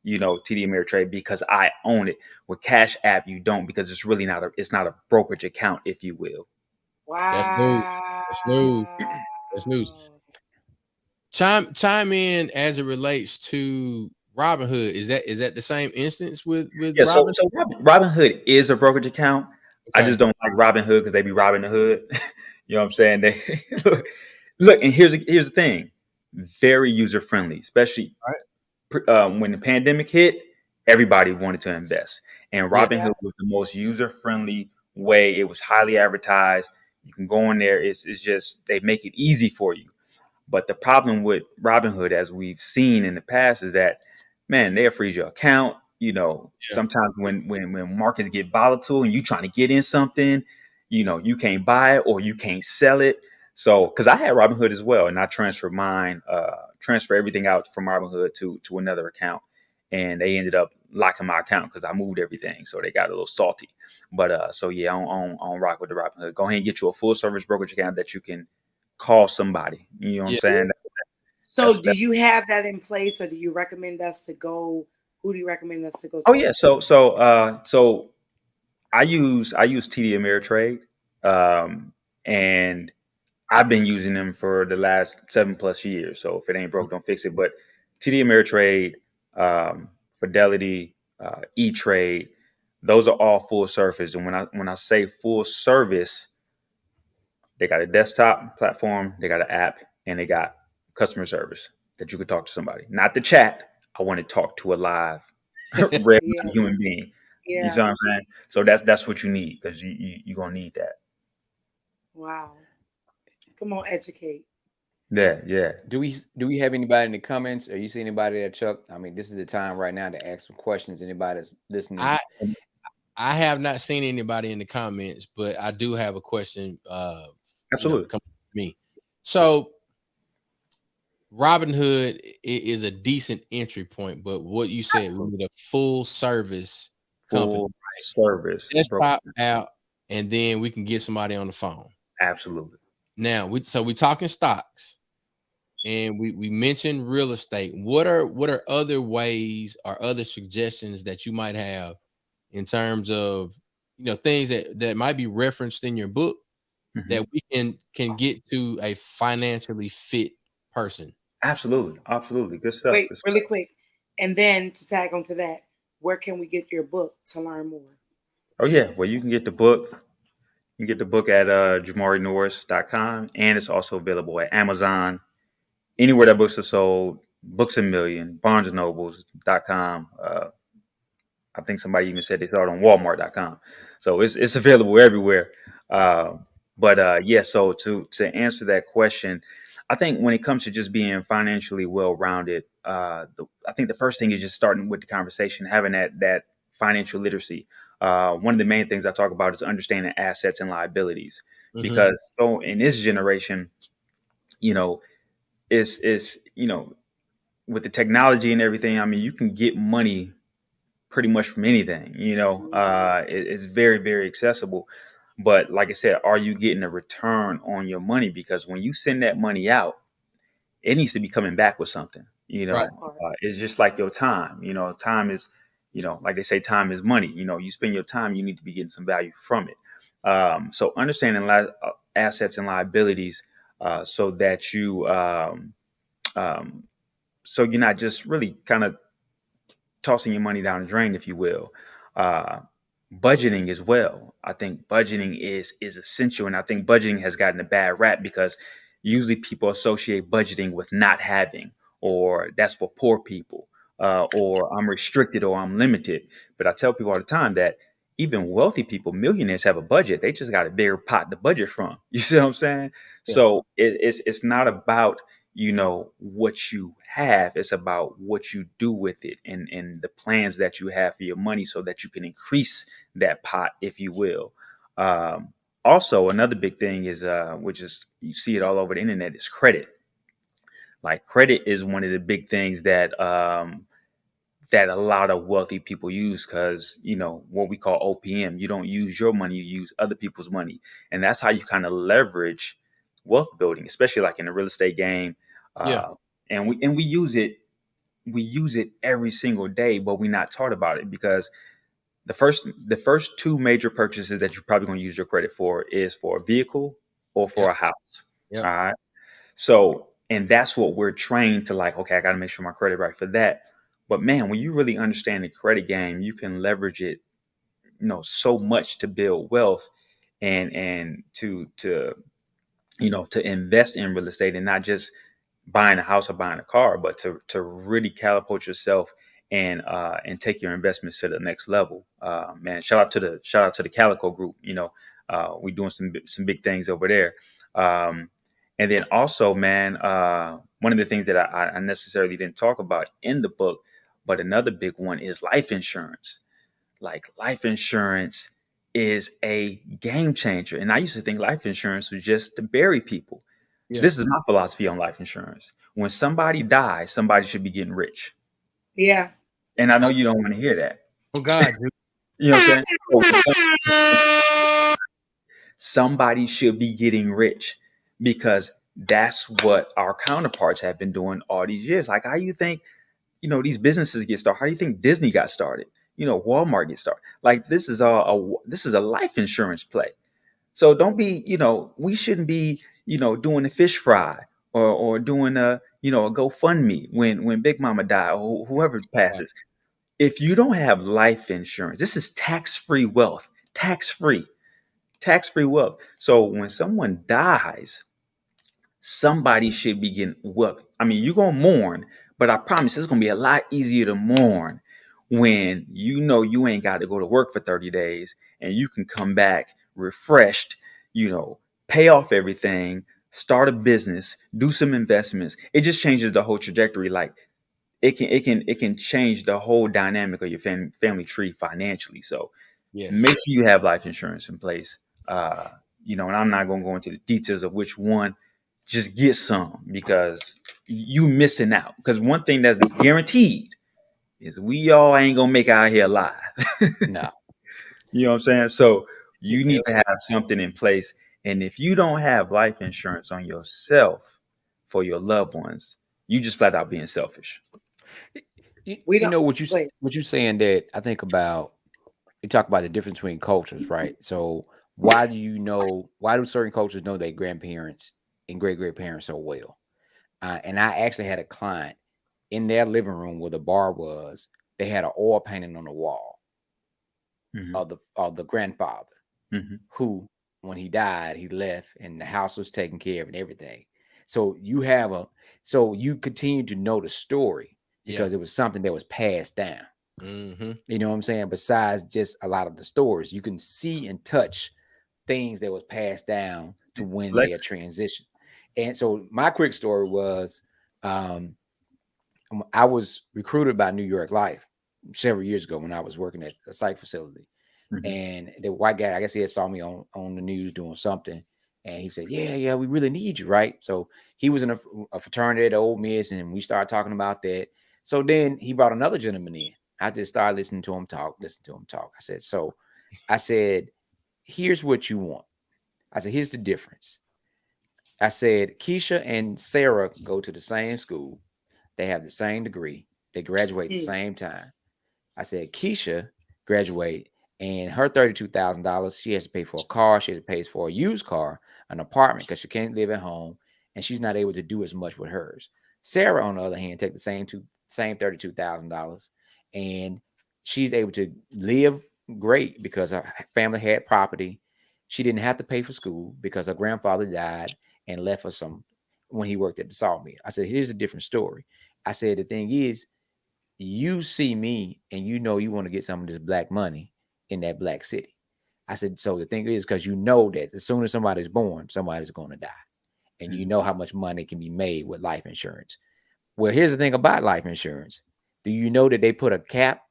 TD Ameritrade because I own it. With Cash App, you don't because it's not a brokerage account, if you will. That's news. That's news. wow. That's news. Chime in as it relates to Robinhood. Is that the same instance with Yeah, so Robin? so Robinhood is a brokerage account. I just Okay. don't like Robinhood because they be robbing the hood. You know what I'm saying? They look, and here's the thing, very user friendly, especially All right. when the pandemic hit, everybody wanted to invest, and Yeah. Yeah. Robinhood was the most user friendly way. It was highly advertised. You can go in there. It's just they make it easy for you. But the problem with Robinhood, as we've seen in the past, is that man, they'll freeze your account. Yeah. Sometimes when markets get volatile and you trying to get in something, you can't buy it or you can't sell it. So, because I had Robinhood as well, and I transfer everything out from Robinhood to another account, and they ended up locking my account because I moved everything, so they got a little salty. But so yeah, on rock with the Robinhood. Go ahead and get you a full service brokerage account that you can call somebody. You know what I'm Yeah. saying? So, That's do that. you have that in place, or do you recommend us to go? Who do you recommend us to go Oh talk yeah. to? So I use TD Ameritrade, and I've been using them for the last 7+ years. So if it ain't broke, don't fix it. But TD Ameritrade, Fidelity, E Trade, those are all full service. And when I say full service, they got a desktop platform, they got an app, and they got customer service that you could talk to somebody. Not the chat. I want to talk to a live, real Yeah, human being. You see yeah. what I'm saying? So that's what you need because you're gonna need that. Wow. Come on, educate. Yeah, yeah. Do we have anybody in the comments? Or you see anybody there, Chuck? I mean, this is the time right now to ask some questions. Anybody that's listening? I I have not seen anybody in the comments, but I do have a question. Absolutely. Come to me. So Robinhood is a decent entry point, but what you said, we Absolutely. need a full service company, Full service broker. desktop out, and then we can get somebody on the phone. Absolutely. Now we talking stocks, and we mentioned real estate. What are other ways or other suggestions that you might have in terms of things that might be referenced in your book Hmm. that we can get to a financially fit person? Absolutely. Absolutely. Good stuff. Wait, Good stuff. really quick. And then to tag onto that, where can we get your book to learn more? Oh yeah. Well, you can get the book. You can get the book at JamauryNorris.com, and it's also available at Amazon, anywhere that books are sold, Books a Million, BarnesandNobles.com. I think somebody even said they saw it on Walmart.com. So it's available everywhere. Uh, but yeah, so to answer that question, I think when it comes to just being financially well rounded, I think the first thing is just starting with the conversation, having that financial literacy. One of the main things I talk about is understanding assets and liabilities, Mm-hmm. because so in this generation, you know, is with the technology and everything. I mean, you can get money pretty much from anything. It's very, very accessible. But like I said, are you getting a return on your money? Because when you send that money out, it needs to be coming back with something. Right. It's just like your time. Time is, like they say, time is money. You spend your time, you need to be getting some value from it. So understanding assets and liabilities, so that um, so you're not just really kind of tossing your money down the drain, if you will. Uh, Budgeting as well. I think budgeting is essential, and I think budgeting has gotten a bad rap because usually people associate budgeting with not having, or that's for poor people, or I'm restricted or I'm limited. But I tell people all the time that even wealthy people, millionaires, have a budget. They just got a bigger pot to budget from. You see what I'm saying? Yeah. So it's not about what you have. It's about what you do with it, and the plans that you have for your money so that you can increase that pot, if you will. Also, another big thing is, which is, you see it all over the internet, is credit. Like, credit is one of the big things that a lot of wealthy people use, because what we call OPM. You don't use your money, you use other people's money, and that's how you kind of leverage wealth building, especially like in the real estate game. Yeah. And we use it. We use it every single day, but we're not taught about it, because the first two major purchases that you're probably going to use your credit for is for a vehicle or Yeah. for a house. Yeah. All right. So, and that's what we're trained to, like, okay, I got to make sure my credit right for that. But man, when you really understand the credit game, you can leverage it, so much to build wealth, and to invest in real estate, and not just buying a house or buying a car, but to really catapult yourself, and take your investments to the next level. Man, shout out to the Calico Group. We're doing some big things over there. Um, and then also, man, one of the things that I necessarily didn't talk about in the book, but another big one is life insurance. Like, life insurance is a game changer, and I used to think life insurance was just to bury people. Yeah. This is my philosophy on life insurance. When somebody dies, somebody should be getting rich. Yeah. And I know Oh, you don't want to hear that. oh God, dude. You know what I'm saying? So somebody should be getting rich, because that's what our counterparts have been doing all these years. Like, how you think, these businesses get started? How do you think Disney got started? Walmart gets started. Like, this is a life insurance play. So don't be, we shouldn't be, doing a fish fry, or doing a GoFundMe when Big Mama die, or whoever Right. passes. If you don't have life insurance, this is tax-free wealth, tax-free, tax-free wealth. So when someone dies, somebody should be getting wealth. I mean, you're gonna mourn, but I promise it's gonna be a lot easier to mourn when you ain't got to go to work for 30 days, and you can come back refreshed, you know, pay off everything, start a business, do some investments. It just changes the whole trajectory. Like, it can change the whole dynamic of your family tree financially. So make Yes. sure you have life insurance in place. Uh, and I'm not gonna go into the details of which one. Just get some, because you missing out. Because one thing that's guaranteed is we all ain't gonna make it out here alive. No. You know what I'm saying? So you need Hell to have something in place. And if you don't have life insurance on yourself for your loved ones, you just flat out being selfish. You, We you don't know wait. what you saying, that I think about. You talk about the difference between cultures, right? So why do certain cultures know their grandparents and great grandparents so well? And I actually had a client in their living room where the bar was. They had an oil painting on the wall Hmm. of the grandfather Hmm. who, when he died, he left and the house was taken care of and everything. So you continue to know the story yeah. because it was something that was passed down. Mm-hmm. You know what I'm saying? Besides just a lot of the stories, you can see and touch things that was passed down to It's when they had legacy. transitioned. And so my quick story was um, I was recruited by New York Life several years ago when I was working at a psych facility. Mhm. And the white guy, I guess he had saw me on the news doing something. And he said, yeah, we really need you, right? So he was in a fraternity at Ole Miss, and we started talking about that. So then he brought another gentleman in. I just started listening to him talk. I said, here's what you want. I said, here's the difference. I said, Keisha and Sarah go to the same school. They have the same degree. They graduate at the Mm. same time. I said, Keisha graduate and her $32,000, she has to pay for a car. She has to pay for a used car, an apartment because she can't live at home and she's not able to do as much with hers. Sarah, on the other hand, take the same $32,000 and she's able to live great because her family had property. She didn't have to pay for school because her grandfather died and left her some when he worked at the sawmill. I said, here's a different story. I said, the thing is, you see me and you know you want to get some of this black money in that black city. I said, so the thing is, because you know that as soon as somebody's born, somebody's going to die. And you Mhm. know how much money can be made with life insurance. Well, here's the thing about life insurance. Do you know that they put a cap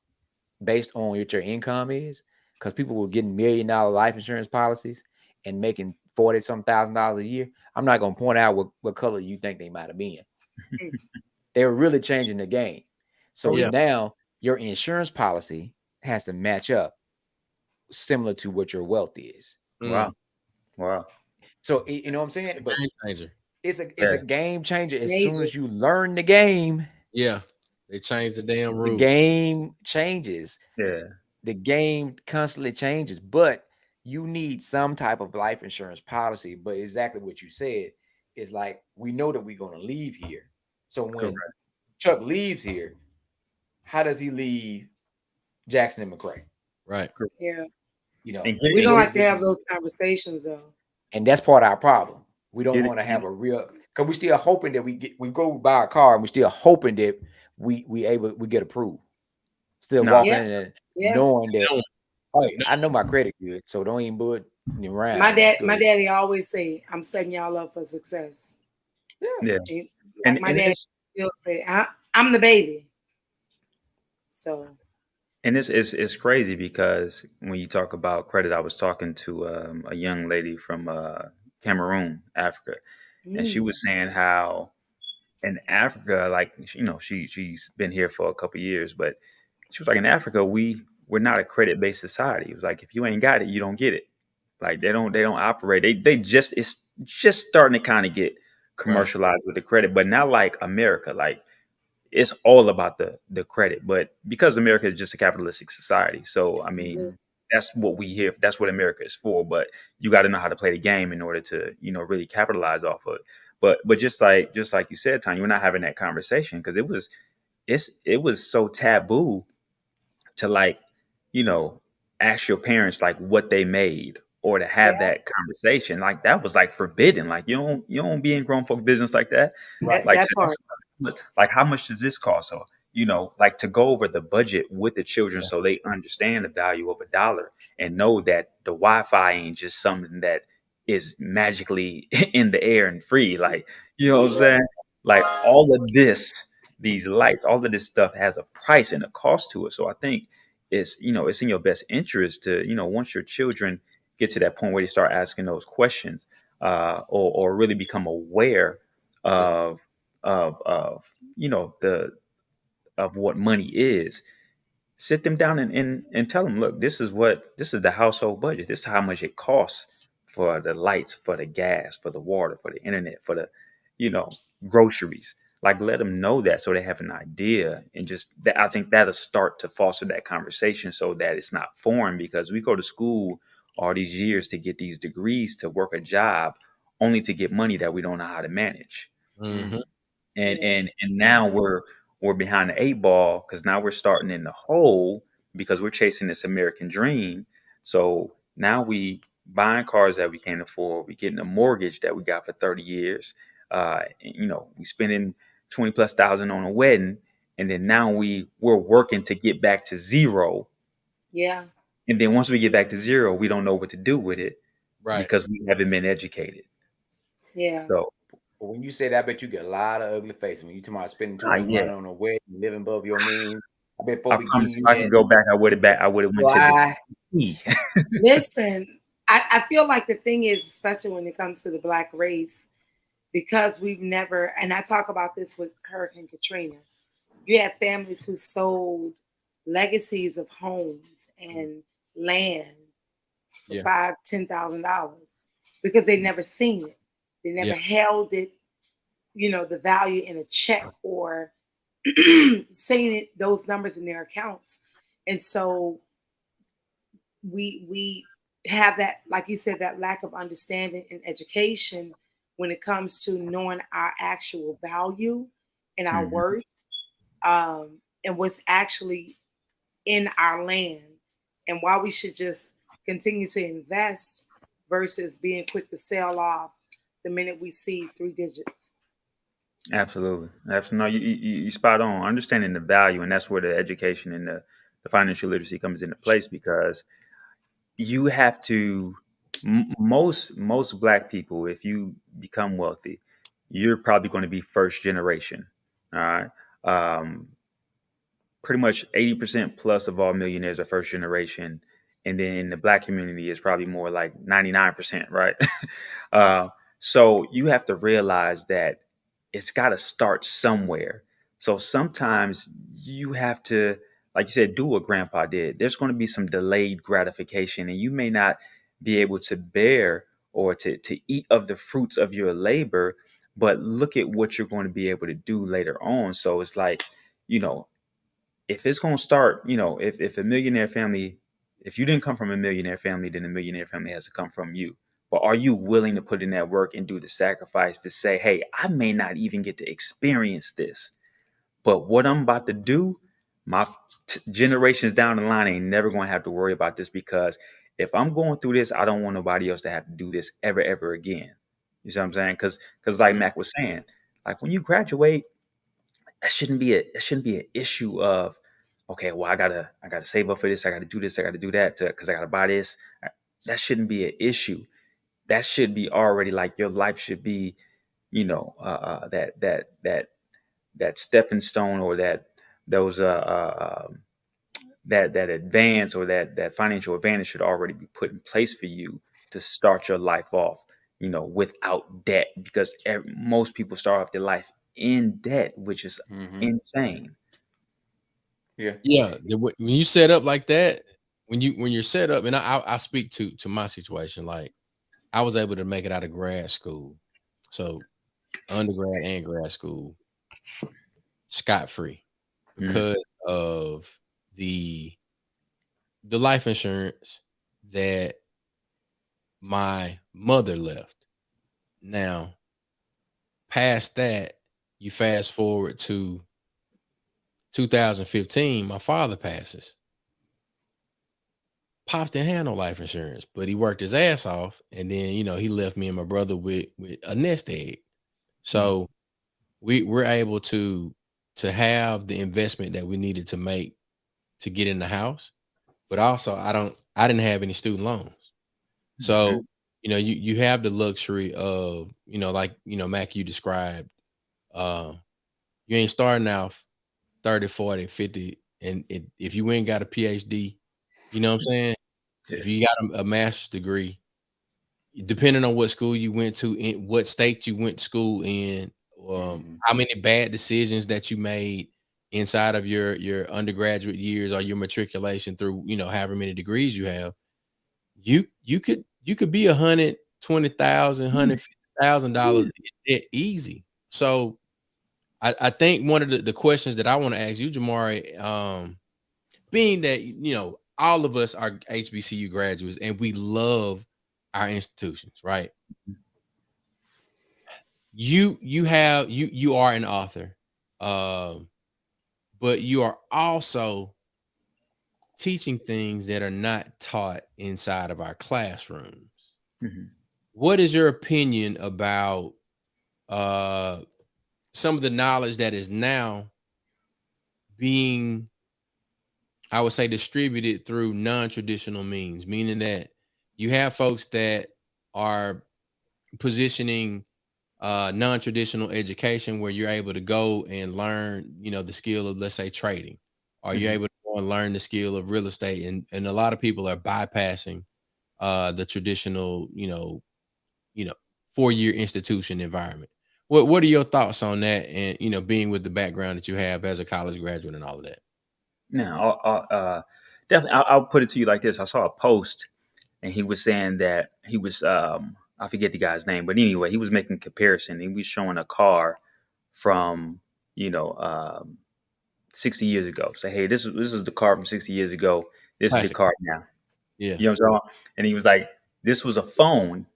based on what your income is? Because people were getting $1 million life insurance policies and making 40 some $1,000 a year. I'm not going to point out what color you think they might have been. Mm. They were really changing the game. Oh So yeah. Yeah. now your insurance policy has to match up similar to what your wealth is. Mm. Wow. Wow. So you know what I'm It's saying? a But game changer. it's a Yeah. game changer. As soon Major. as you learn the game, Yeah. They changed the damn the rules. game changes. Yeah. The game constantly changes, but you need some type of life insurance policy. But exactly what you said is like we know that we're going to leave here. So when Correct. Chuck leaves here, how does he leave Jackson and McCray? Right. Correct. Yeah. You know, And get We and don't what get like is to this? have those conversations though. And that's part of our problem. We don't get want to it. have a real because we still hoping that we go buy a car and we still hoping that we get approved. Still No. walking Yeah. in and Yeah. knowing that No, hey, no. I know my credit good, so don't even put it My around. dad, Go my ahead. daddy always say, "I'm setting y'all up for success." Yeah. Yeah. And like And my and dad it's still say, "I'm the baby." So and it's crazy because when you talk about credit, I was talking to a young lady from Cameroon, Africa, and she mm, was saying how in Africa, like she's been here for a couple of years, but she was like in Africa we're not a credit based society. It was like if you ain't got it, you don't get it. Like they don't operate. They just it's just starting to kind of get Right. commercialized with the credit, but not like America. Like it's all about the credit. But because America is just a capitalistic society, so I mean mhm, Mm-hmm. that's what we hear. That's what America is for. But you got to know how to play the game in order to really capitalize off of it. But just like you said, Tanya, we're not having that conversation because it was so taboo to like, you know, ask your parents like what they made or to yeah, have that conversation. Like that was like forbidden. Like you don't be in grown folk business like that. Right. that Like that to part. like how much does this cost? So, like to go over the budget with the children Yeah. so they understand the value of a dollar and know that the Wi-Fi ain't just something that is magically in the air and free. Like, you know what I'm Yeah, saying? Like all of this, these lights, all of this stuff has a price and a cost to it. So I think it's in your best interest to, once your children get to that point where they start asking those questions, or really become aware Yeah. of of the of what money is, sit them down and tell them, look, this is the household budget. This is how much it costs for the lights, for the gas, for the water, for the internet, for the you know groceries. Like let them know that so they have an idea, and just that, I think that'll start to foster that conversation so that it's not foreign, because we go to school all these years to get these degrees to work a job only to get money that we don't know how to manage. Mm-hmm. Mm. and yeah, and and now we're behind the eight ball because now we're starting in the hole because we're chasing this American dream. So now we buying cars that we can't afford. We getting a mortgage that we got for 30 years. We spending 20 plus thousand on a wedding, and then now we're working to get back to zero. Yeah. And then once we get back to zero, we don't know what to do with it Right. because we haven't been educated. Yeah. So But when you say that, I bet you get a lot of ugly faces. When you talking about spending too much yeah, money on a wedding, living above your means, I bet I folks be giving promise you if I that could go back, I would have went to the fly. T. Listen, I feel like the thing is, especially when it comes to the Black race, because we've never, and I talk about this with Hurricane Katrina, you have families who sold legacies of homes and land for Yeah. $5,000-$10,000 because they never seen it. They never Yeah. held it, the value in a check or seeing it, those numbers in their accounts. And so we have that, like you said, that lack of understanding and education when it comes to knowing our actual value and our Mhm. worth, and what's actually in our land, and why we should just continue to invest versus being quick to sell off the minute we see 3 digits. Absolutely. Absolutely. No, you spot on. Understanding the value, and that's where the education and the financial literacy comes into place because you have to most black people, if you become wealthy, you're probably going to be first generation. All right. Um, Pretty much 80% plus of all millionaires are first generation. And then in the black community, it's probably more like 99%, right? uh, so you have to realize that it's got to start somewhere. So sometimes you have to, like you said, do what grandpa did. There's going to be some delayed gratification, and you may not be able to bear or to eat of the fruits of your labor, but look at what you're going to be able to do later on. So it's like, you know, if it's going to start, if a millionaire family, if you didn't come from a millionaire family, then a millionaire family has to come from you. But are you willing to put in that work and do the sacrifice to say, hey, I may not even get to experience this, but what I'm about to do, my generations down the line ain't never going to have to worry about this because if I'm going through this, I don't want nobody else to have to do this ever again. You see what I'm saying? Because like Yeah. Mac was saying, like when you graduate, that shouldn't be an issue of, okay, well, I gotta save up for this, I gotta do this, I gotta do that because I gotta buy this. That shouldn't be an issue. That should be already like your life should be, that stepping stone or those that advance or that financial advantage should already be put in place for you to start your life off, without debt because most people start off their life in debt, which is Mm-hmm. insane. Yeah. Yeah. When you set up like that, when you're set up, and I speak to my situation, like I was able to make it out of grad school. So undergrad and grad school scot free Mhm. because of the life insurance that my mother left. Now, past that, you fast forward to 2015, my father passes. Pops didn't have no life insurance, but he worked his ass off, and then he left me and my brother with a nest egg. Mhm. So we're able to have the investment that we needed to make to get in the house, but also I didn't have any student loans. Mhm. So, you have the luxury of, like, Mac, you described, uh, you ain't starting out 30, 40, 50. And if you ain't got a PhD, you know what I'm saying? Yeah. If you got a master's degree, depending on what school you went to, in what state you went to school in, Mm-hmm. how many bad decisions that you made inside of your undergraduate years or your matriculation through, however many degrees you have, you could be $120,000, $150,000 in debt easy. So I think one of the questions that I want to ask you, Jamaury, being that all of us are HBCU graduates and we love our institutions, right? You are an author, um, but you are also teaching things that are not taught inside of our classrooms. Mhm. What is your opinion about uh some of the knowledge that is now being, I would say, distributed through non-traditional means, meaning that you have folks that are positioning non-traditional education where you're able to go and learn, the skill of, let's say, trading, or you're Mhm. able to go and learn the skill of real estate. And a lot of people are bypassing the traditional, 4-year institution environment. What are your thoughts on that? And, being with the background that you have as a college graduate and all of that. Now, definitely, I'll put it to you like this. I saw a post, and he was saying that he was, I forget the guy's name, but anyway, he was making a comparison. He was showing a car from, you know, 60 years ago. Say, hey, this is the car from 60 years ago. This is the Classic. car now. Yeah. You know what I'm saying? And he was like, this was a phone,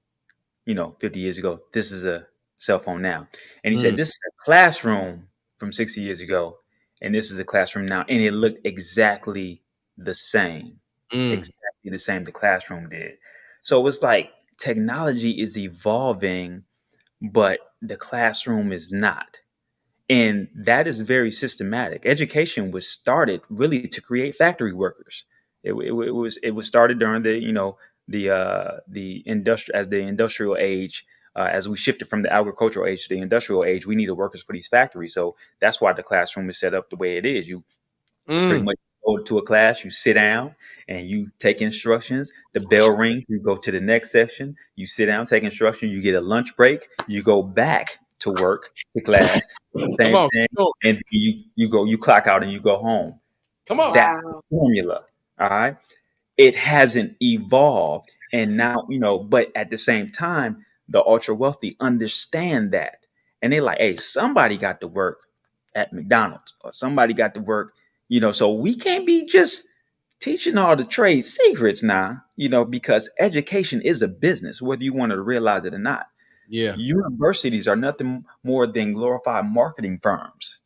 50 years ago. This is a cell phone now. And he said, Mm, this is a classroom from 60 years ago, and this is a classroom now. And it looked exactly the same, mm. exactly the same the classroom did. So it's like technology is evolving, but the classroom is not. And that is very systematic. Education was started really to create factory workers. It was started during the industrial age. As we shifted from the agricultural age to the industrial age, we needed workers for these factories. So that's why the classroom is set up the way it is. You pretty Mm. much go to a class, you sit down and you take instructions. The bell rings, you go to the next section, you sit down, take instructions, you get a lunch break, you go back to work, to class, Come same on. thing, Come on. and you clock out and you go home. Come on. That's the Wow. formula. All right. It hasn't evolved. And now, but at the same time, the ultra wealthy understand that. And they're like, hey, somebody got to work at McDonald's or somebody got to work, so we can't be just teaching all the trade secrets now, because education is a business, whether you want to realize it or not. Yeah. Universities are nothing more than glorified marketing firms,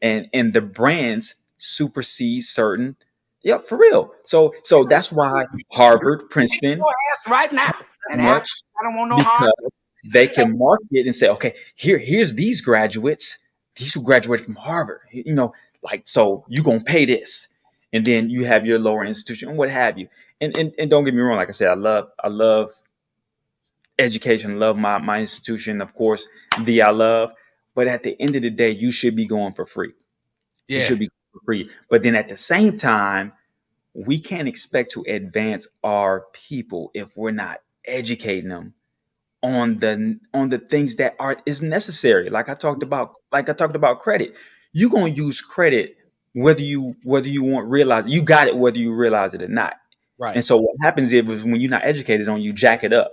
and the brands supersede certain. Yeah, for real. So that's why Harvard, Princeton, Your ass right now. And much, I don't want no hard. because they can market and say, okay, here's these graduates, these who graduated from Harvard, like, so you gonna pay this, and then you have your lower institution and what have you. And don't get me wrong, like I said, I love education, love my institution, of course, I love. But at the end of the day, you should be going for free. You Yeah. should be going for free. But then at the same time, we can't expect to advance our people if we're not educating them on the things that are is necessary. Like I talked about credit. You're gonna use credit whether you want realize you got it, whether you realize it or not. Right. And so what happens is when you're not educated on, you jack it up.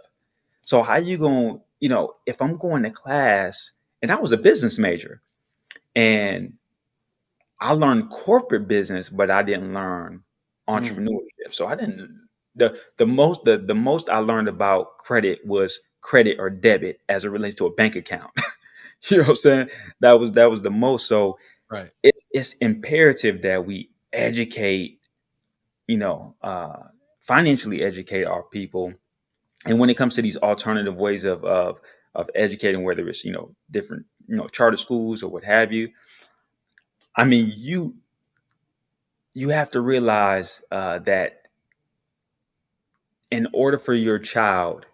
So how you going, if I'm going to class, and I was a business major, and I learned corporate business, but I didn't learn Mm. entrepreneurship. So I didn't the most I learned about credit was credit or debit as it relates to a bank account. You know what I'm saying? That was the most. So Right. it's imperative that we educate, financially educate our people. And when it comes to these alternative ways of educating, whether it's different charter schools or what have you, I mean you have to realize that in order for your child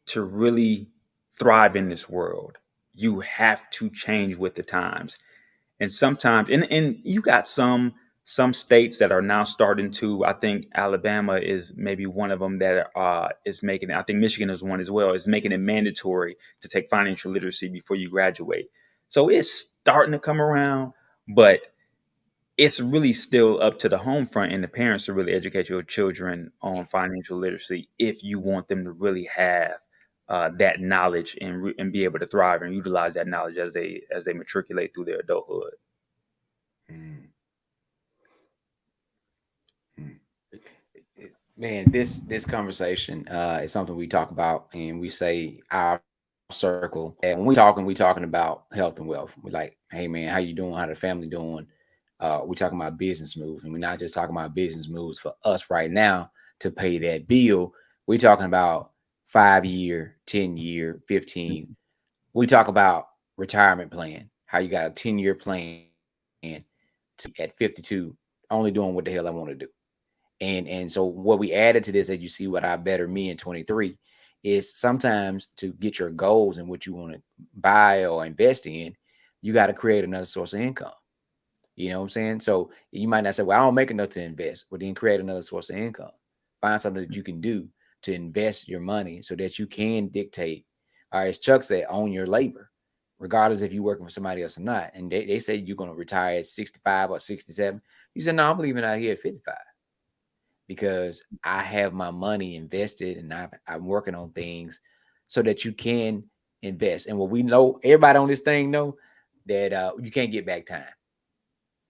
to really thrive in this world, you have to change with the times. And sometimes, and you got some states that are now starting to. I think Alabama is maybe one of them that is making it. I think Michigan is one as well. Is making it mandatory to take financial literacy before you graduate. So it's starting to come around, but it's really still up to the home front and the parents to really educate your children on financial literacy if you want them to really have that knowledge and be able to thrive and utilize that knowledge as they matriculate through their adulthood. Mm, mm. Man, this conversation is something we talk about, and we say our circle. And when we talking about health and wealth. We're like, hey man, how you doing? How the family doing? We talking about business moves, and we're not just talking about business moves for us right now to pay that bill. We talking about 5 year, 10 year, 15. We talk about retirement plan. How you got a 10-year plan at 52, only doing what the hell I want to do. And so what we added to this, as you see what I better me in 23, is sometimes to get your goals and what you want to buy or invest in, you got to create another source of income. You know what I'm saying? So you might not say, well, I don't make enough to invest, but then create another source of income. Find something that you can do to invest your money so that you can dictate, or as Chuck said, own your labor, regardless if you're working for somebody else or not. And they say you're going to retire at 65 or 67. You said, no, I'm leaving out here at 55 because I have my money invested and I'm working on things so that you can invest. And what we know, everybody on this thing know that you can't get back time,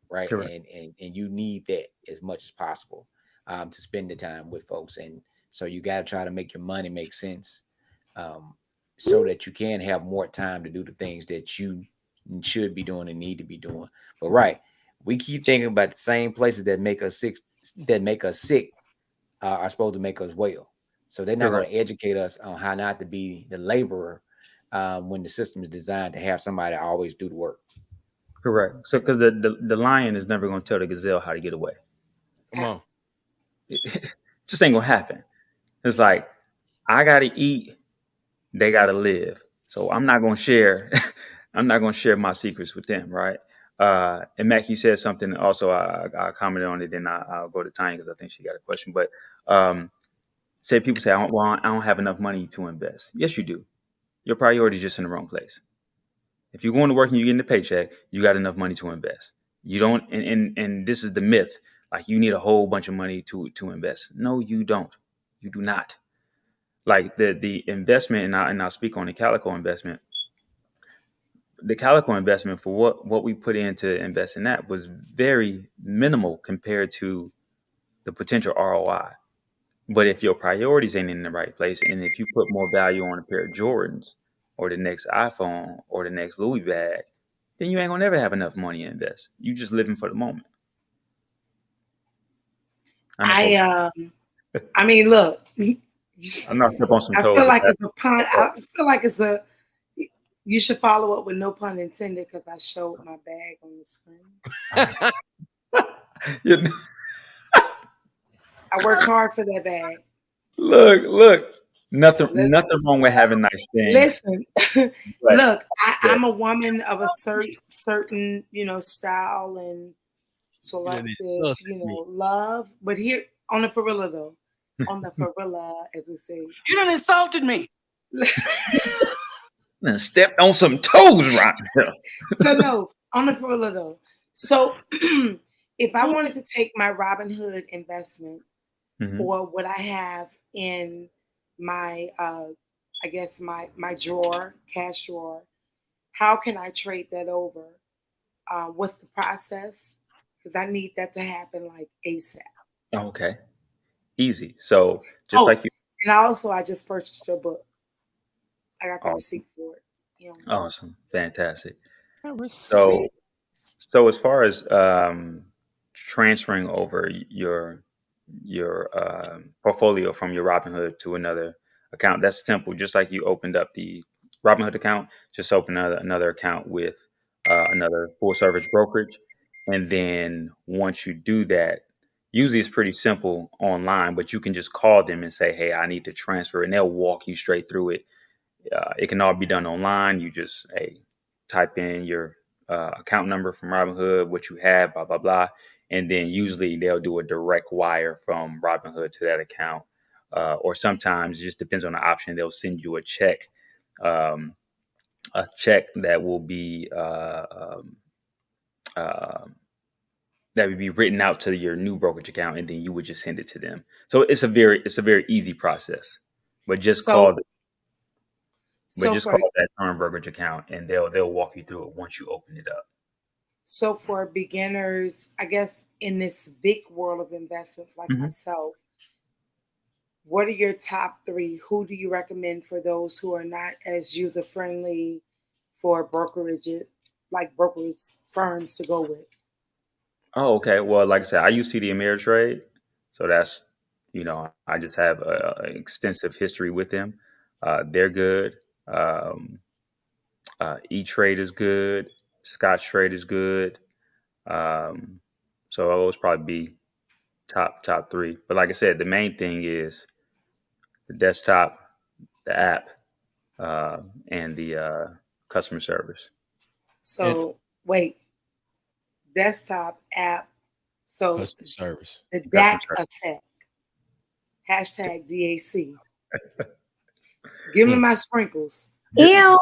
right? Correct. And you need that as much as possible to spend the time with folks. And so you got to try to make your money make sense um, so that you can have more time to do the things that you should be doing and need to be doing. But right, we keep thinking about the same places that make us sick are supposed to make us well. So they're not going Correct. to educate us on how not to be the laborer when the system is designed to have somebody always do the work. Correct. So because the lion is never going to tell the gazelle how to get away. Come on. It just ain't gonna happen. It's like I gotta eat, they gotta live. So I'm not gonna share. I'm not gonna share my secrets with them, right? And Mac, you said something. Also, I commented on it, then I'll go to Tanya because I think she got a question. But say people say, I don't have enough money to invest. Yes, you do. Your priority is just in the wrong place. If you're going to work and you're getting a paycheck, you got enough money to invest. You don't, and this is the myth. Like you need a whole bunch of money to invest. No, you don't. You do not. Like the investment, and I'll speak on the Calico investment. The Calico investment for what we put in to invest in that was very minimal compared to the potential ROI. But if your priorities ain't in the right place, and if you put more value on a pair of Jordans or the next iPhone or the next Louis bag, then you ain't gonna never have enough money to invest. You just living for the moment. I know, folks. I mean, look, I'm not step on some I toes feel with like that. it's a pun. I feel like it's a. You should follow up with no pun intended because I showed my bag on the screen. You- I worked hard for that bag. look. Let's Nothing wrong with having nice things, listen. but Look, yeah, I'm a woman of a certain style and You done selective insulted me. love. But here on the Farilla though, on the Farilla, as we say. You done insulted me. and stepped on some toes right here. So no, on the Farilla though. So if I wanted to take my Robinhood investment Mhm. or what I have in my I guess my drawer, cash drawer, how can I trade that over? What's the process? Because I need that to happen like ASAP. Okay, easy. So just Oh, like you, and I just purchased your book. I got the awesome, receipt for it. awesome, fantastic. I So receive. so as far as transferring over your portfolio from your Robinhood to another account, that's simple. Just like you opened up the Robinhood account, just open another account with another full service brokerage, and then once you do that, usually it's pretty simple online, but you can just call them and say, "Hey, I need to transfer," and they'll walk you straight through it. It can all be done online. You just type in your account number from Robinhood, what you have, blah blah blah, and then usually they'll do a direct wire from Robinhood to that account, or sometimes it just depends on the option. They'll send you um, a check uh, that would be written out to your new brokerage account, and then you would just send it to them. So it's a very easy process. But just So call But so just for call that current brokerage account and they'll walk you through it once you open it up. so for beginners, I guess in this big world of investments like Hmm. myself, what are your top three? Who do you recommend for those who are not as user friendly for brokerage, like brokerage firms to go with? Oh, okay. Well, like I said, I use TD Ameritrade, so that's I just have an extensive history with them. They're good. Um, E Trade is good. Scotch Trade is good. So those probably be top three. But like I said, the main thing is the desktop, the app, and the customer service. So wait, desktop app. So Customer service. the Customer DAC service. effect. Hashtag DAC. Give me my sprinkles. Ew.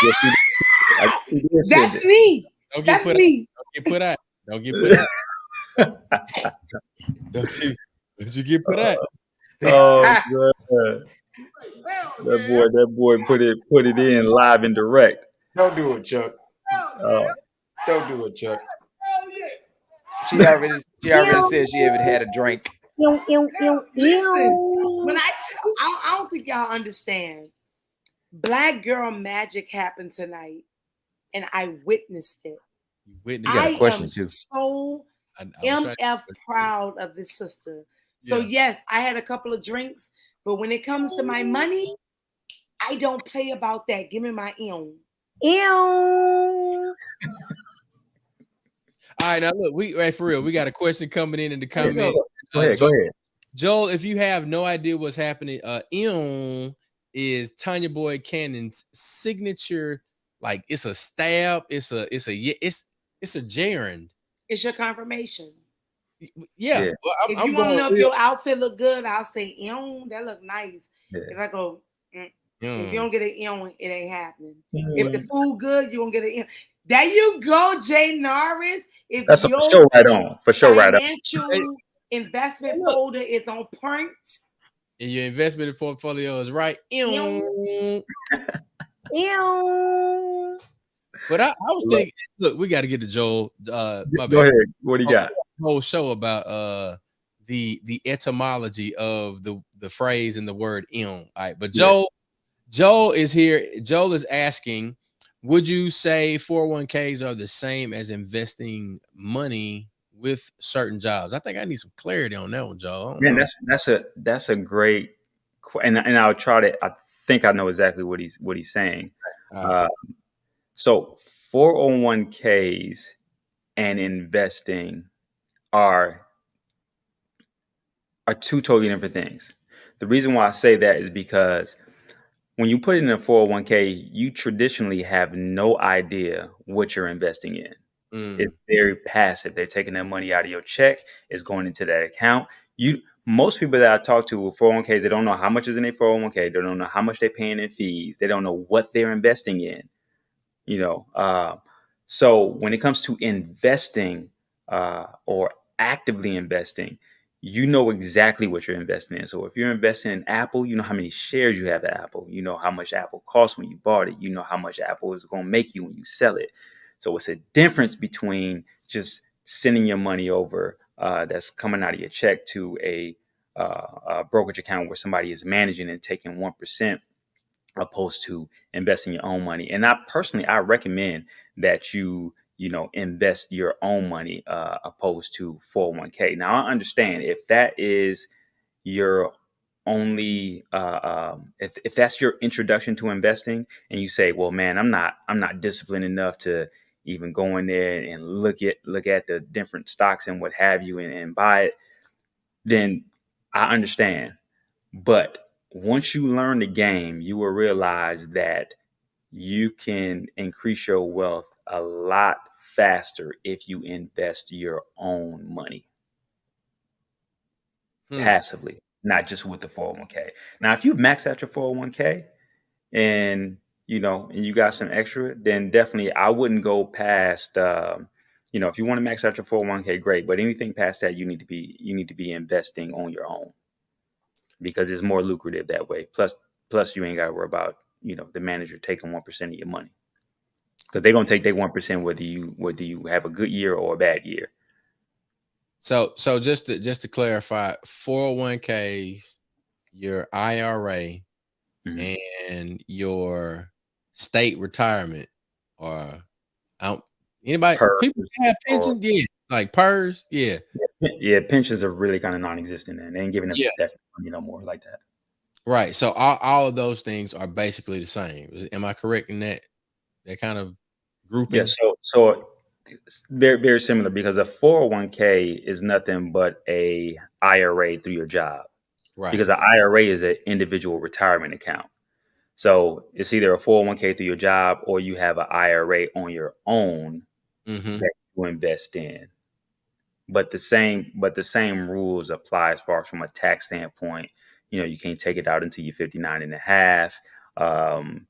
Yes, he did say That's that. me. Don't get That's put out. me. Don't get put out. Don't get put out. Don't you get put out. Oh man. That boy put it in live and direct. Don't do it, Chuck. Oh, Don't do it, Chuck. She already said she haven't had a drink. Listen, when I don't think y'all understand. Black Girl Magic happened tonight, and I witnessed it. You witnessed got a I question, am too. so I was trying MF proud of this sister. So Yeah. yes, I had a couple of drinks, but when it comes to my money, I don't play about that. Give me my own. Ew. All right, now look, for real, we got a question coming in the comment. go ahead. Joel, if you have no idea what's happening, is Tanya Boyd Cannon's signature. Like it's a stab, it's a gerund. It's your confirmation. Yeah. Yeah. Well, If I'm you want to going know if real- your outfit look good, I'll say, ew, that look nice. Yeah. If I go, if you Mm. don't get an ew, it ain't happening. If the food good, you gonna get an ew. There you go, Jay Norris. If That's a for your sure right on. For sure right on. financial investment folder is on point, And your investment portfolio is right. Ew. Ew. But I was thinking, look, we got to get to Joel. My Go bad. ahead. What do you got? Whole show about the etymology of the phrase and the word All right, but Joel is here. Joel is asking, would you say 401ks are the same as investing money with certain jobs? I think I need some clarity on that one, Joel. I don't Man, know. that's a great and I'll try to. I think I know exactly what he's saying. All right. So 401ks and investing are two totally different things. The reason why I say that is because when you put it in a 401k, you traditionally have no idea what you're investing in. It's very passive. They're taking that money out of your check. It's going into that account. Most people that I talk to with 401ks, they don't know how much is in their 401k. They don't know how much they're paying in fees. They don't know what they're investing in. So when it comes to investing or actively investing, you know exactly what you're investing in. So if you're investing in Apple, you know how many shares you have at Apple. You know how much Apple cost when you bought it. You know how much Apple is going to make you when you sell it. So it's a difference between just sending your money over that's coming out of your check to a brokerage account where somebody is managing and taking 1%, opposed to investing your own money. And I recommend that you invest your own money opposed to 401k. Now I understand if that is your only if that's your introduction to investing, and you say, well, man, I'm not disciplined enough to even go in there and look at the different stocks and what have you, and buy it, then I understand. But once you learn the game, you will realize that you can increase your wealth a lot faster if you invest your own money passively, not just with the 401k. Now, if you've maxed out your 401k and you got some extra, then definitely I wouldn't go past. If you want to max out your 401k, great. But anything past that, you need to be investing on your own, because it's more lucrative that way. Plus you ain't got to worry about the manager taking 1% of your money, because they're gonna take their 1% whether you have a good year or a bad year. So just to clarify, 401ks, your IRA, and your state retirement, or anybody PERS people have pensions, like PERS, Yeah, pensions are really kind of non-existent, and they ain't giving them that money no more like that. Right. So all of those things are basically the same. Am I correct in that? that kind of grouping? Yeah, so it's very very similar because a 401k is nothing but a IRA through your job Right. because an IRA is an individual retirement account. So it's either a 401k through your job or you have an IRA on your own Mm-hmm. that you invest in. But the same rules apply as far as from a tax standpoint. You can't take it out until you're 59 and a half, um,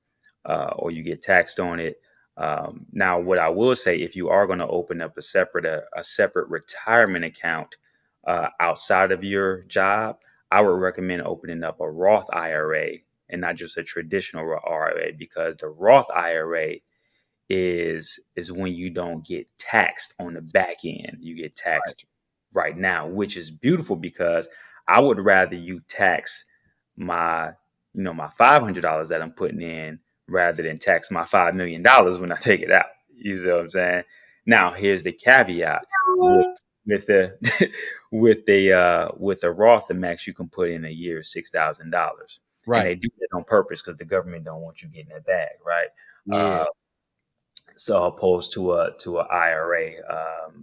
or you get taxed on it. Now, what I will say, if you are going to open up a separate retirement account outside of your job, I would recommend opening up a Roth IRA and not just a traditional IRA, because the Roth IRA is when you don't get taxed on the back end. You get taxed right now, which is beautiful because I would rather you tax my my $500 that I'm putting in rather than tax my $5 million when I take it out. You see what I'm saying? Now here's the caveat with with the with the Roth, the max you can put in a year is $6,000, and Right. they do that on purpose because the government don't want you getting that bag, right? Yeah. So opposed to a IRA,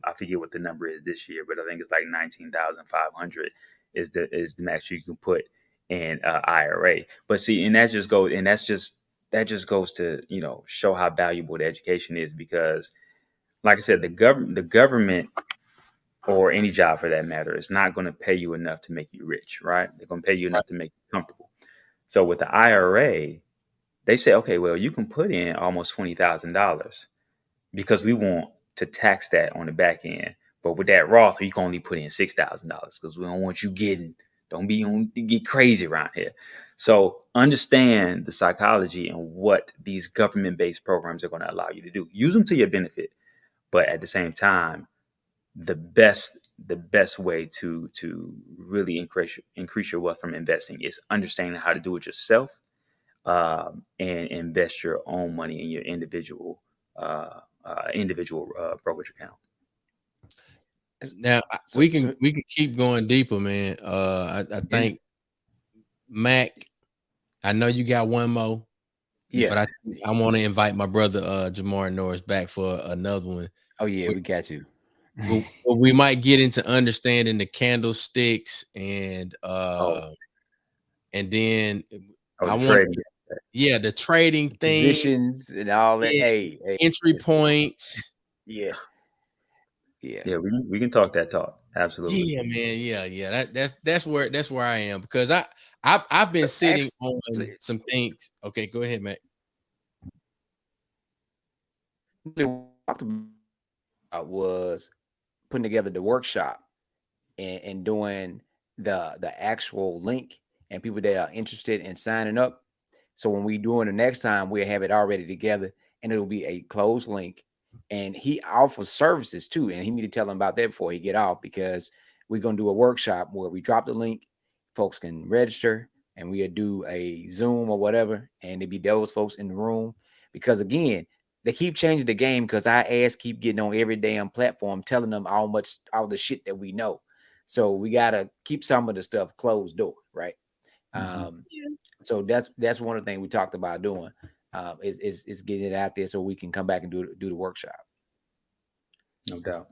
I forget what the number is this year, but I think it's like 19,500 is the max you can put in IRA. But see, and that just goes to show how valuable the education is, because like I said, the government or any job for that matter is not going to pay you enough to make you rich, right? They're going to pay you Right. enough to make you comfortable. So with the IRA, they say, okay, well, you can put in almost $20,000 because we want to tax that on the back end. But with that Roth, you can only put in $6,000 because we don't want you don't be on get crazy around here. So understand the psychology and what these government-based programs are going to allow you to do. Use them to your benefit, but at the same time, the best way to really increase your wealth from investing is understanding how to do it yourself, and invest your own money in your individual brokerage account. Now So, we can keep going deeper, man. I yeah, think Mac. I know you got one more, but yeah. I want to invite my brother Jamaury Norris back for another one. Oh yeah, We, we got you. we might get into understanding the candlesticks Oh, and then oh, I the want trading. the trading thing, Positions and all that. yeah, Hey, entry listen. points. Yeah, yeah. Yeah, we can talk that talk. Absolutely. Yeah, man. Yeah. That's where I am because I've been But sitting actually, on some things. Okay, go ahead, Mac. what we talked about was putting together the workshop and doing the actual link and people that are interested in signing up. So when we doing the next time, we'll have it already together and it'll be a closed link. And he offers services too. And he need to tell them about that before he get off, because we're gonna do a workshop where we drop the link, folks can register, and we'll do a Zoom or whatever, and it be those folks in the room. Because again, they keep changing the game because our ass keep getting on every damn platform telling them all the shit that we know. So we gotta keep some of the stuff closed door, right? Hmm. Um, so that's one of the things we talked about doing, is getting it out there so we can come back and do the workshop. No doubt.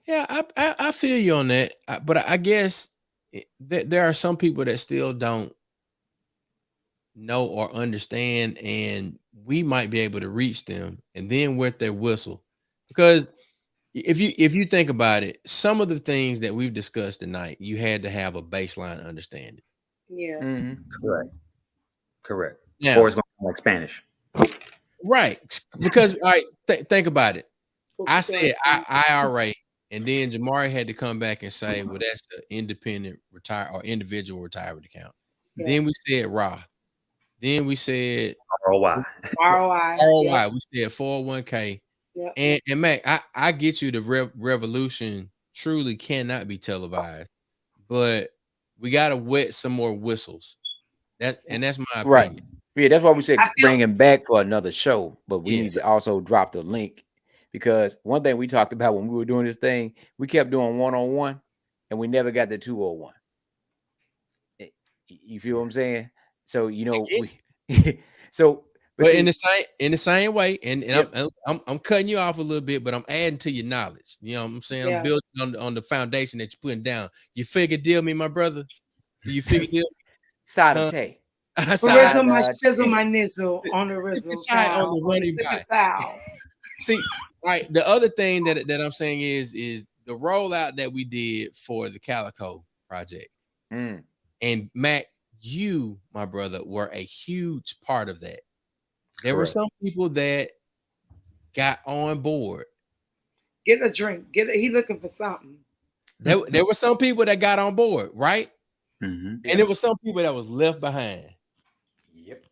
Yeah, I feel you on that, but I guess there are some people that still don't know or understand, and we might be able to reach them and then wet their whistle. Because if you think about it, some of the things that we've discussed tonight, you had to have a baseline understanding. Yeah. Mm-hmm. Correct. Correct. Or Now, it's going to be like Spanish. right? Because all right, think about it. I Bookstore. said IRA, and then Jamari had to come back and say, "Well, that's the independent retire or individual retirement account." Yeah. Then we said Roth. Then we said ROI. ROI. ROI. Yep. We said 401k. Yep. And Mac, I get you. The revolution truly cannot be televised, but we got to wet some more whistles. That's my Right. opinion. Yeah, that's why we said I feel bring him back for another show, but we need Yes. to also drop the link, because one thing we talked about when we were doing this thing, we kept doing 1-on-1 and we never got the 201. You feel what I'm saying? So I get we so But But see, in the same way, and Yep. I'm cutting you off a little bit, but I'm adding to your knowledge. You know what I'm saying? I'm Yeah. building on the foundation that you're putting down. You figure deal me, my brother? Do you figure deal? side Huh? of tay. Side Rizzle my shizzle Tay. my nizzle on the tip your rizzle tie on towel the on the running tip back. of towel. See, right. The other thing that I'm saying is the rollout that we did for the Calico project. Mm, And Mac, you, my brother, were a huge part of that. There were Correct. some people that got on board. Get a drink. He looking for something. There were some people that got on board, right? Mhm. And there were some people that was left behind. Yep.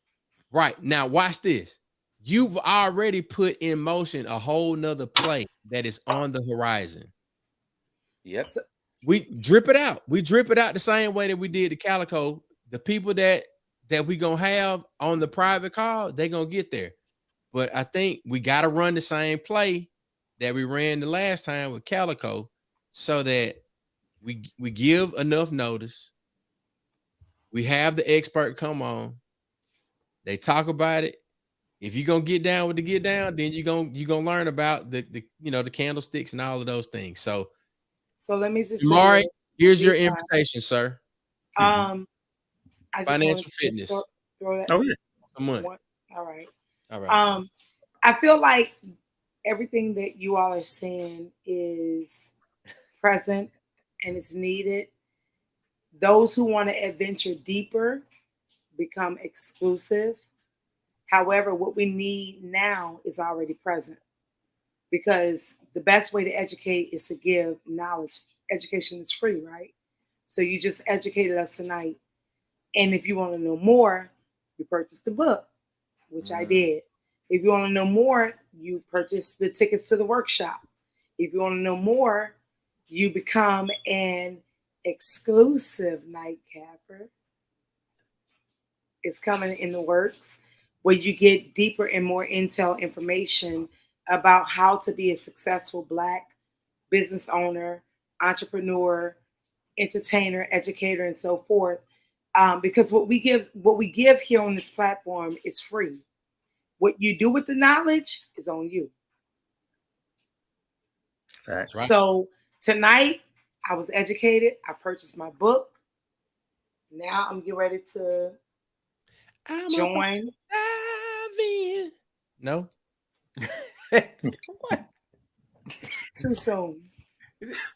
Right. Now watch this. You've already put in motion a whole nother play that is on the horizon. Yep. So, We drip it out. We drip it out the same way that we did the Calico. The people that we gonna have on the private call, they gonna get there. But I think we gotta run the same play that we ran the last time with Calico, so that we give enough notice. We have the expert come on. They talk about it. If you're gonna get down with the get down, then you're gonna learn about the the candlesticks and all of those things. So let me just say Jamaury, this. here's your Big time. invitation, sir. I just Financial wanted to fitness. throw that. Oh yeah. Come on. All right. All right. I feel like everything that you all are saying is present and it's needed. Those who want to adventure deeper become exclusive. However, what we need now is already present, because the best way to educate is to give knowledge. Education is free, right? So you just educated us tonight. And if you want to know more, you purchase the book, which I did. If you want to know more, you purchase the tickets to the workshop. If you want to know more, you become an exclusive nightcapper. It's coming in the works, where you get deeper and more intel information about how to be a successful Black business owner, entrepreneur, entertainer, educator, and so forth. Because what we give here on this platform is free. What you do with the knowledge is on you. That's right. So tonight, I was educated. I purchased my book. Now I'm getting ready to join. No. What? Too soon.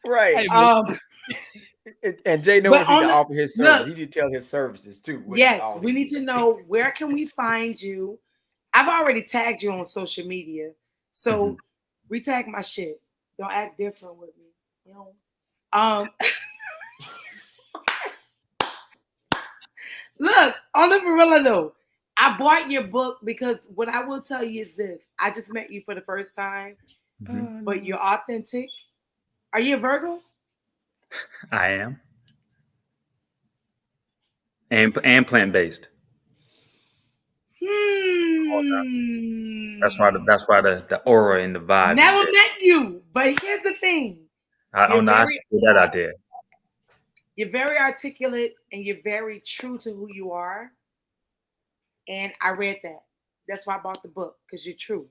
Right. Hey, And Jay knows But need on to the- offer his service. look, He need to tell his services too. what Yes, all we he need to do. know, where can we find you? I've already tagged you on social media, so retag my shit. Don't act different with me, you know. Look, on the gorilla though, I bought your book because what I will tell you is this: I just met you for the first time, but you're authentic. Are you a Virgo? I am. And plant based. That's why the aura and the vibe Never is there. met you, but here's the thing: I don't know. I should put that out there. you're very articulate and you're very true to who you are. And I read that. That's why I bought the book, because you're true.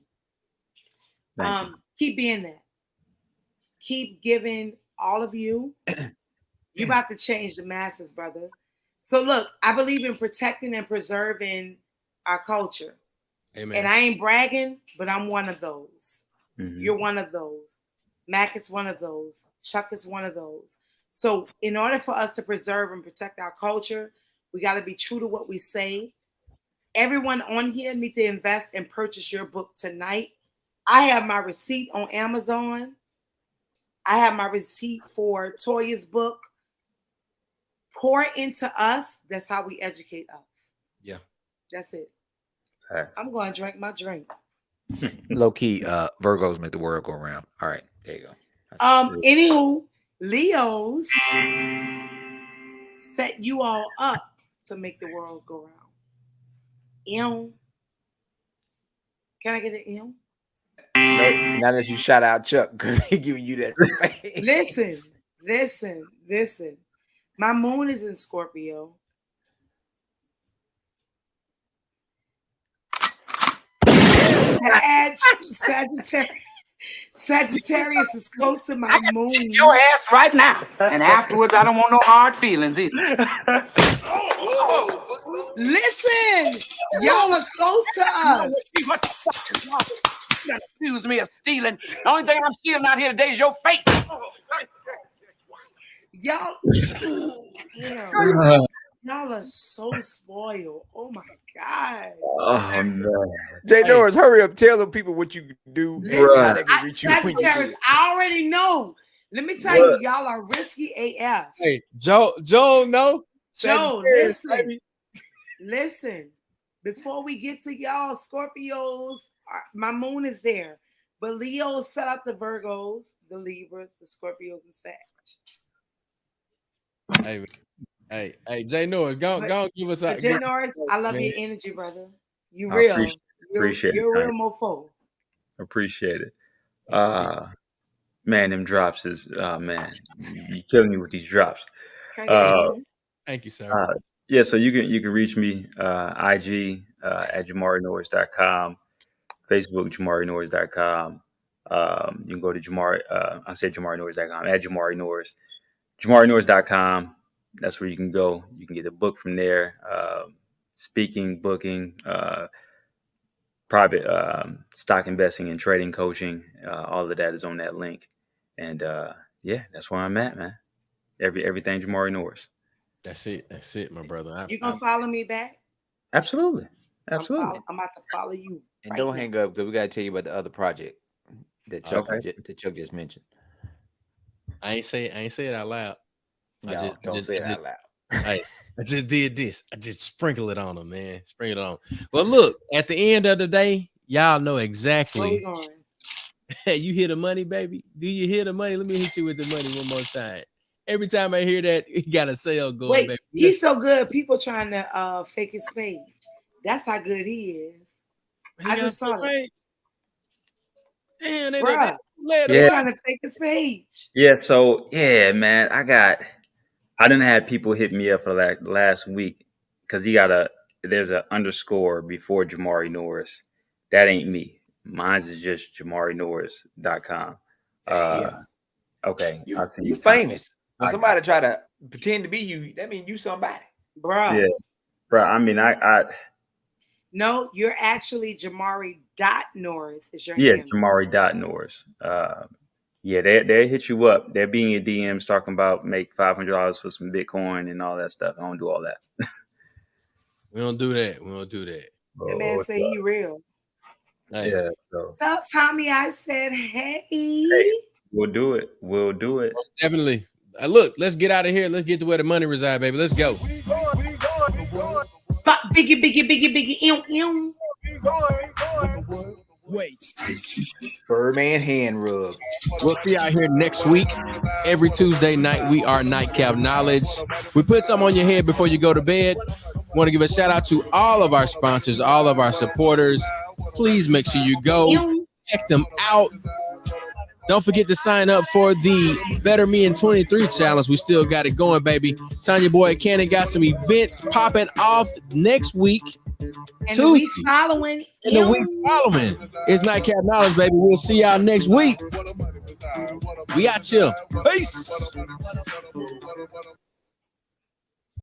Thank you. Keep being that. Keep giving, all of you. You're about to change the masses, brother. So look, I believe in protecting and preserving our culture. Amen. And I ain't bragging, but I'm one of those. Mhm. You're one of those. Mac is one of those. Chuck is one of those. So in order for us to preserve and protect our culture, we got to be true to what we say. Everyone on here need to invest and purchase your book tonight. I have my receipt on Amazon. I have my receipt for Toya's book. Pour into us. That's how we educate us. Yeah. That's it. Okay. I'm going to drink my drink. Low key, Virgos make the world go round. All right, there you go. Anywho, Leos set you all up to make the world go round. Ew. Can I get an ew? No, not unless you shout out Chuck because he giving you that face. Listen. My moon is in Scorpio. Sagittarius is close to my moon. Your ass right now. And afterwards, I don't want no hard feelings either. Listen, y'all are close to us. What the fuck is wrong? You accuse me of stealing. The only thing I'm stealing out here today is your face. Y'all, y'all are so spoiled. Oh my God. Oh no. Jay Norris, hurry up. Tell them people what you do. Sagittarius, I already know. Let me tell you, y'all are risky AF. Hey, Joe, no. Joe, listen. Before we get to y'all, Scorpios, my moon is there. But Leos set up the Virgos, the Libras, the Scorpios, and Sag. Hey, Jay Norris, go give us a. Jay Norris, I love your energy, brother. You real. Appreciate you're it. a real mofo. Appreciate it. Man, them drops is man, you killing me with these drops. Thank you, sir. Yeah, so you can reach me IG at JamauryNorris.com, Facebook JamauryNorris.com. You can go to JamauryNorris.com, at Jamaury Norris. JamauryNorris.com. That's where you can go. You can get a book from there. Speaking, booking, private stock investing and trading coaching. All of that is on that link. And yeah, that's where I'm at, man. Everything Jamaury Norris. That's it, my brother. You gonna follow me back? Absolutely. I'm about to follow you. And don't hang up because we gotta tell you about the other project that Chuck just mentioned. I ain't say it out loud. Don't say it out loud. I just did this. I just sprinkle it on them, man. Sprinkle it on. Well, look, at the end of the day, y'all know exactly. Hey, you hear the money, baby? Do you hear the money? Let me hit you with the money one more time. Every time I hear that, he got a sale going. Wait, baby. He's so good. People trying to fake his page. That's how good he is. I just saw it. Damn, they're trying to fake his page. Yeah, so yeah, man, I didn't have people hit me up for like last week because there's an underscore before Jamaury Norris. That ain't me. Mine's is just JamauryNorris.com. Okay, you famous. When somebody try to pretend to be you, that means you somebody, bro. Yes, bro. I mean, No, you're actually Jamaury.Norris is your handle. Yeah, Jamaury.Norris. Yeah, they hit you up. They'll be in your DMs talking about make $500 for some Bitcoin and all that stuff. I don't do all that. We don't do that. That man say he real. Hey. Yeah. So tell Tommy I said, hey. We'll do it. Most definitely. Look, let's get out of here. Let's get to where the money resides, baby. Let's go. Biggie. Wait. Birdman hand rub. We'll see y'all here next week. Every Tuesday night, we are Nightcap Knowledge. We put something on your head before you go to bed. Want to give a shout out to all of our sponsors, all of our supporters. Please make sure you go check them out. Don't forget to sign up for the Better Me in 23 challenge. We still got it going, baby. Tanya Boy Cannon got some events popping off next week. And the week following. It's Nightcap Knowledge, baby. We'll see y'all next week. We out you. Peace.